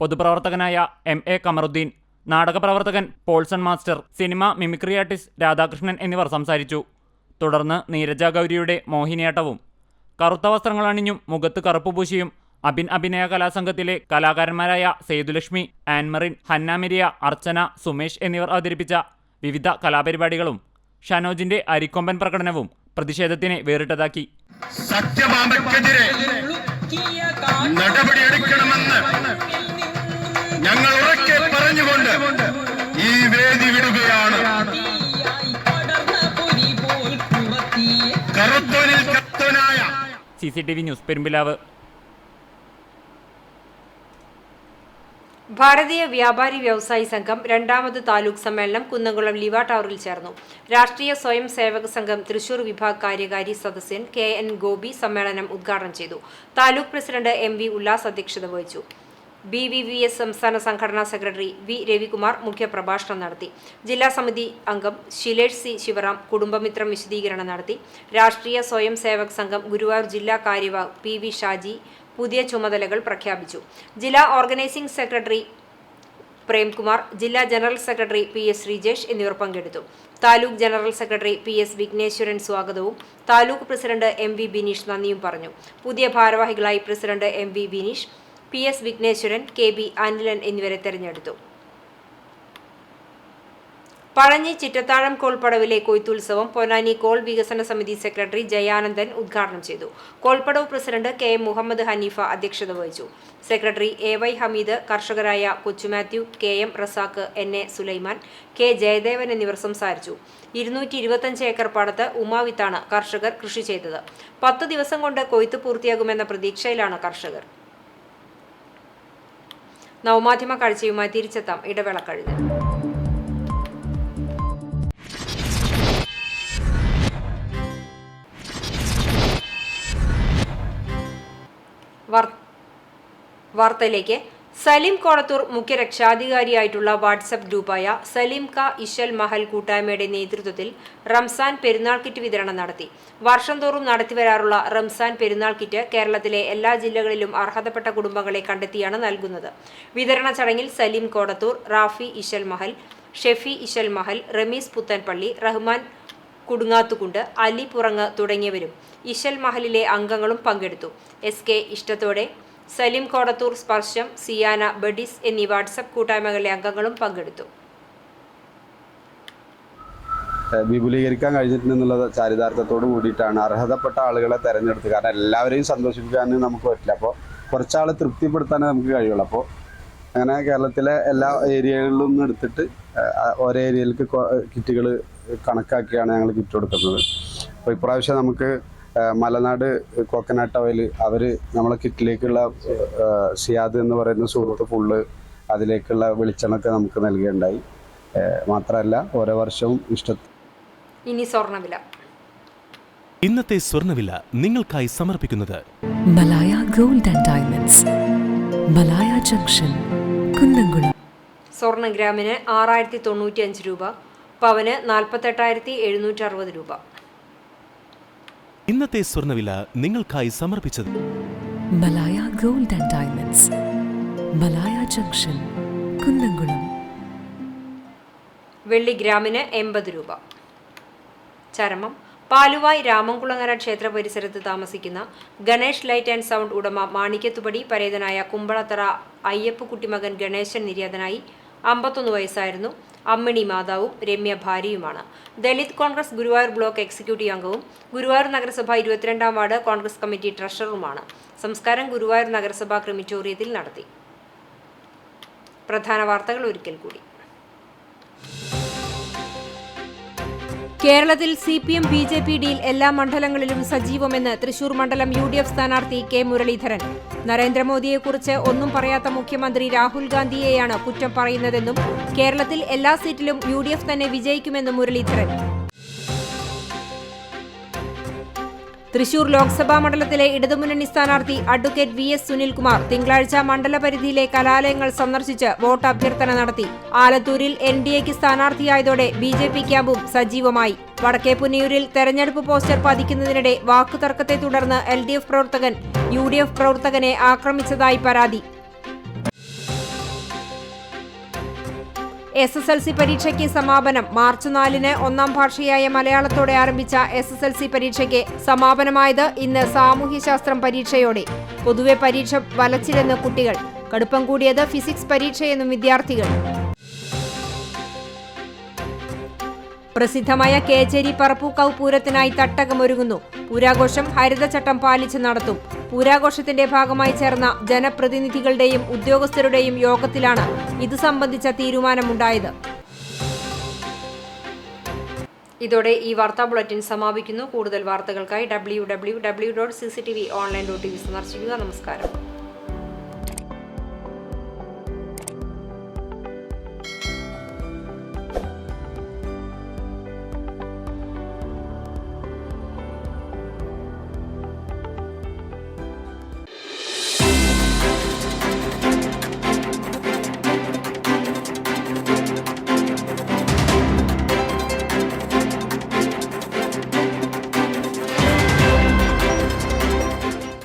പൊതുപ്രവർത്തകനായ MA കമറുദ്ദീൻ, നാടകപ്രവർത്തകൻ Paulson master, cinema mimicry artist Radhakrishnan എന്നിവർ സംസാരിച്ചു. തുടർന്ന് നീരജ ഗൗരിയുടെ മോഹിനിയാട്ടവും കറുത്ത വസ്ത്രങ്ങൾ അണിഞ്ഞും മുഖത്ത് കറുപ്പുപൂശിയും അഭിനയ കലാസംഘത്തിലെ കലാകാരന്മാരായ സേതുലക്ഷ്മി, ആൻമറിൻ, ഹന്നാമിരിയ, അർച്ചന, സുമേഷ് എന്നിവർ അവതരിപ്പിച്ച വിവിധ കലാപരിപാടികളും ഷനോജിന്റെ അരിക്കൊമ്പൻ പ്രകടനവും പ്രതിഷേധത്തിന് വേറിട്ടതാക്കി. സത്യഭാമയ്ക്കെതിരെ നടപടിയെടുക്കണമെന്ന് ഞങ്ങൾ ഉറക്കെ പറഞ്ഞുകൊണ്ട് ഈ വേദി വിടുകയാണ്. CCTV news, Perumpilavu. ഭാരതീയ വ്യാപാരി വ്യവസായി സംഘം 2ാമത് താലൂക്ക് സമ്മേളനം കുന്നംകുളം ലിവ ടവറിൽ ചേർന്നു. രാഷ്ട്രീയ സ്വയം സേവക സംഘം തൃശൂർ വിഭാഗ് കാര്യകാരി സദസ്യൻ KN ഗോപി സമ്മേളനം ഉദ്ഘാടനം ചെയ്തു. താലൂക്ക് പ്രസിഡന്റ് MV ഉല്ലാസ് അധ്യക്ഷത വഹിച്ചു. BVVS സംസ്ഥാന സംഘടനാ സെക്രട്ടറി V രവികുമാർ മുഖ്യപ്രഭാഷണം നടത്തി. ജില്ലാ സമിതി അംഗം ശിലേഷ് C ശിവറാം കുടുംബമിത്രം വിശദീകരണം നടത്തി. രാഷ്ട്രീയ സ്വയം സേവക് സംഘം ഗുരുവായൂർ ജില്ലാ കാര്യവാഹ് PV ഷാജി പുതിയ ചുമതലകൾ പ്രഖ്യാപിച്ചു. ജില്ലാ ഓർഗനൈസിംഗ് സെക്രട്ടറി പ്രേംകുമാർ, ജില്ലാ ജനറൽ സെക്രട്ടറി PS ശ്രീജേഷ് എന്നിവർ പങ്കെടുത്തു. Taluk general secretary PS Vigneswaran സ്വാഗതവും താലൂക്ക് പ്രസിഡന്റ് MV ബിനീഷ് നന്ദിയും പറഞ്ഞു. പുതിയ ഭാരവാഹികളായി president MV Bineesh, PS Vigneswaran, KB Anilan എന്നിവരെ തെരഞ്ഞെടുത്തു. പഴഞ്ഞി ചിറ്റത്താഴം കോൾപ്പടവിലെ കൊയ്ത്തുത്സവം പൊന്നാനി കോൾ വികസന സമിതി സെക്രട്ടറി ജയാനന്ദൻ ഉദ്ഘാടനം ചെയ്തു. കോൾപ്പടവ് പ്രസിഡന്റ് കെ മുഹമ്മദ് ഹനീഫ അധ്യക്ഷത വഹിച്ചു. സെക്രട്ടറി AY ഹമീദ്, കർഷകരായ കൊച്ചു Mathew, KM Razak, NA Sulaiman, K Jayadevan എന്നിവർ സംസാരിച്ചു. 225 ഏക്കർ പാടത്ത് ഉമാവിത്താണ് കർഷകർ കൃഷി ചെയ്തത്. 10 ദിവസം കൊണ്ട് കൊയ്ത്ത് പൂർത്തിയാകുമെന്ന പ്രതീക്ഷയിലാണ് കർഷകർ. നവമാധ്യമ കാഴ്ചയുമായി തിരിച്ചെത്താം ഇടവേള കഴിഞ്ഞ്. വാർത്തയിലേക്ക്. സലീം കോടത്തൂർ മുഖ്യ രക്ഷാധികാരിയായിട്ടുള്ള വാട്സപ്പ് ഗ്രൂപ്പായ സലീം ക ഇശൽ മഹൽ കൂട്ടായ്മയുടെ നേതൃത്വത്തിൽ റംസാൻ പെരുന്നാൾ കിറ്റ് വിതരണം നടത്തി. വർഷം തോറും നടത്തിവരാറുള്ള റംസാൻ പെരുന്നാൾ കിറ്റ് കേരളത്തിലെ എല്ലാ ജില്ലകളിലും അർഹതപ്പെട്ട കുടുംബങ്ങളെ കണ്ടെത്തിയാണ് നൽകുന്നത്. വിതരണ ചടങ്ങിൽ സലീം കോടത്തൂർ, റാഫി ഇശൽ മഹൽ, ഷെഫി ഇശൽ മഹൽ, റമീസ് പുത്തൻപള്ളി, റഹ്മാൻ കുടുങ്ങാത്തുകുണ്ട്, അലി പുറങ്ങ് തുടങ്ങിയവരും ഇശൽ മഹലിലെ അംഗങ്ങളും പങ്കെടുത്തു. SK ഇഷ്ടത്തോടെ, സലീം കോടത്തൂർ, സ്പർശം, സിയാന, ബഡീസ് എന്നീ വാട്സപ്പ് കൂട്ടായ്മകളിലെ അംഗങ്ങളും പങ്കെടുത്തു. വിപുലീകരിക്കാൻ കഴിഞ്ഞിട്ടുണ്ടെന്നുള്ള ചാരിതാർത്ഥ്യത്തോട് കൂടിയിട്ടാണ് അർഹതപ്പെട്ട ആളുകളെ തെരഞ്ഞെടുത്ത്. കാരണം എല്ലാവരെയും സന്തോഷിപ്പിക്കാൻ നമുക്ക് പറ്റില്ല. അപ്പോൾ കുറച്ചാളെ തൃപ്തിപ്പെടുത്താനേ നമുക്ക് കഴിയുള്ളൂ. അപ്പോൾ അങ്ങനെ കേരളത്തിലെ എല്ലാ ഏരിയകളിലും നിന്ന് എടുത്തിട്ട് ഓരോ ഏരിയയിലേക്ക് കിറ്റുകൾ കണക്കാക്കിയാണ് ഞങ്ങൾ കിറ്റ് കൊടുക്കുന്നത്. അപ്പോൾ ഇപ്രാവശ്യം നമുക്ക് മലനാട് കോക്കനട്ട് ഓയിൽ അവർ നമ്മളെ കിറ്റിലേക്കുള്ള സിയാദ് എന്ന് പറയുന്ന സുഹൃത്ത് ഫുള്ള് അതിലേക്കുള്ള വെളിച്ചെണ്ണൊക്കെ നമുക്ക് നൽകുകയുണ്ടായി. മാത്രമല്ല ഓരോ വർഷവും ഇനി സ്വർണ്ണവില. ഇന്നത്തെ സ്വർണ്ണവില നിങ്ങൾക്കായി സമർപ്പിക്കുന്നത് Malaya gold and diamonds, Malaya junction, Kunnamkulam. സ്വർണ്ണ ഗ്രാമിന് 6095 രൂപ, പവന് 48,760 രൂപ. ഇന്നത്തെ സ്വർണ്ണവില നിങ്ങൾക്കായി സമർപ്പിച്ചത് Malaya gold and diamonds, Malaya junction, Kunnamkulam. വെള്ളി ഗ്രാമിന് 80 രൂപ. ചരമം. പാലുവായ് രാമൻകുളങ്ങര ക്ഷേത്ര പരിസരത്ത് താമസിക്കുന്ന ഗണേഷ് ലൈറ്റ് ആൻഡ് സൗണ്ട് ഉടമ മാണിക്യത്തുപടി പരേതനായ കുമ്പളത്തറ അയ്യപ്പക്കുട്ടി മകൻ ഗണേശൻ നിര്യാതനായി. 51 വയസ്സായിരുന്നു. അമ്മിണി മാതാവും രമ്യ ഭാര്യയുമാണ്. ദളിത് കോൺഗ്രസ് ഗുരുവായൂർ ബ്ലോക്ക് എക്സിക്യൂട്ടീവ് അംഗവും ഗുരുവായൂർ നഗരസഭ 22ാം വാർഡ് കോൺഗ്രസ് കമ്മിറ്റി ട്രഷററുമാണ്. സംസ്കാരം ഗുരുവായൂർ നഗരസഭാ ക്രിമിറ്റോറിയത്തിൽ നടത്തി. പ്രധാന വാർത്തകൾ ഒരിക്കൽ കൂടി. കേരളത്തിൽ CPM BJP ഡീൽ എല്ലാ മണ്ഡലങ്ങളിലും സജീവമെന്ന് തൃശൂർ മണ്ഡലം UDF സ്ഥാനാർത്ഥി K മുരളീധരൻ. നരേന്ദ്രമോദിയെക്കുറിച്ച് ഒന്നും പറയാത്ത മുഖ്യമന്ത്രി രാഹുൽ ഗാന്ധിയെയാണ് കുറ്റം പറയുന്നതെന്നും കേരളത്തിൽ എല്ലാ സീറ്റിലും UDF തന്നെ വിജയിക്കുമെന്നും മുരളീധരൻ. തൃശൂർ ലോക്സഭാ മണ്ഡലത്തിലെ ഇടതുമുന്നണി സ്ഥാനാർത്ഥി അഡ്വക്കേറ്റ് VS സുനിൽകുമാർ തിങ്കളാഴ്ച മണ്ഡലപരിധിയിലെ കലാലയങ്ങൾ സന്ദർശിച്ച് വോട്ട് അഭ്യർത്ഥന നടത്തി. ആലത്തൂരിൽ NDAക്ക് സ്ഥാനാർത്ഥിയായതോടെ BJP ക്യാമ്പും സജീവമായി. വടക്കേ പുന്നിയൂരിൽ തെരഞ്ഞെടുപ്പ് പോസ്റ്റർ പതിക്കുന്നതിനിടെ വാക്കുതർക്കത്തെ തുടർന്ന് LDF പ്രവർത്തകൻ UDF പ്രവർത്തകനെ ആക്രമിച്ചതായി പരാതി. SSLC പരീക്ഷയ്ക്ക് സമാപനം. മാർച്ച് 4-ന് ഒന്നാം ഭാഷയായ മലയാളത്തോടെ ആരംഭിച്ച SSLC പരീക്ഷയ്ക്ക് സമാപനമായത് ഇന്ന് സാമൂഹ്യശാസ്ത്രം പരീക്ഷയോടെ. പൊതുവെ പരീക്ഷ വലച്ചില്ലെന്ന് കുട്ടികൾ. കടുപ്പം കൂടിയത് ഫിസിക്സ് പരീക്ഷയെന്നും വിദ്യാർത്ഥികൾ. പ്രസിദ്ധമായ കേച്ചേരി പറപ്പൂക്കാവ് പൂരത്തിനായി തട്ടകമൊരുങ്ങുന്നു. പൂരാഘോഷം ഹരിതചട്ടം പാലിച്ച് നടത്തും. പൂരാഘോഷത്തിന്റെ ഭാഗമായി ചേർന്ന ജനപ്രതിനിധികളുടെയും ഉദ്യോഗസ്ഥരുടെയും യോഗത്തിലാണ് ഇത് സംബന്ധിച്ച തീരുമാനമുണ്ടായത്. ഇതോടെ ഈ വാർത്താ ബുള്ളറ്റിൻ സമാപിക്കുന്നു. കൂടുതൽ വാർത്തകൾക്കായി www.cctv online.tv സന്ദർശിക്കുക. നമസ്കാരം.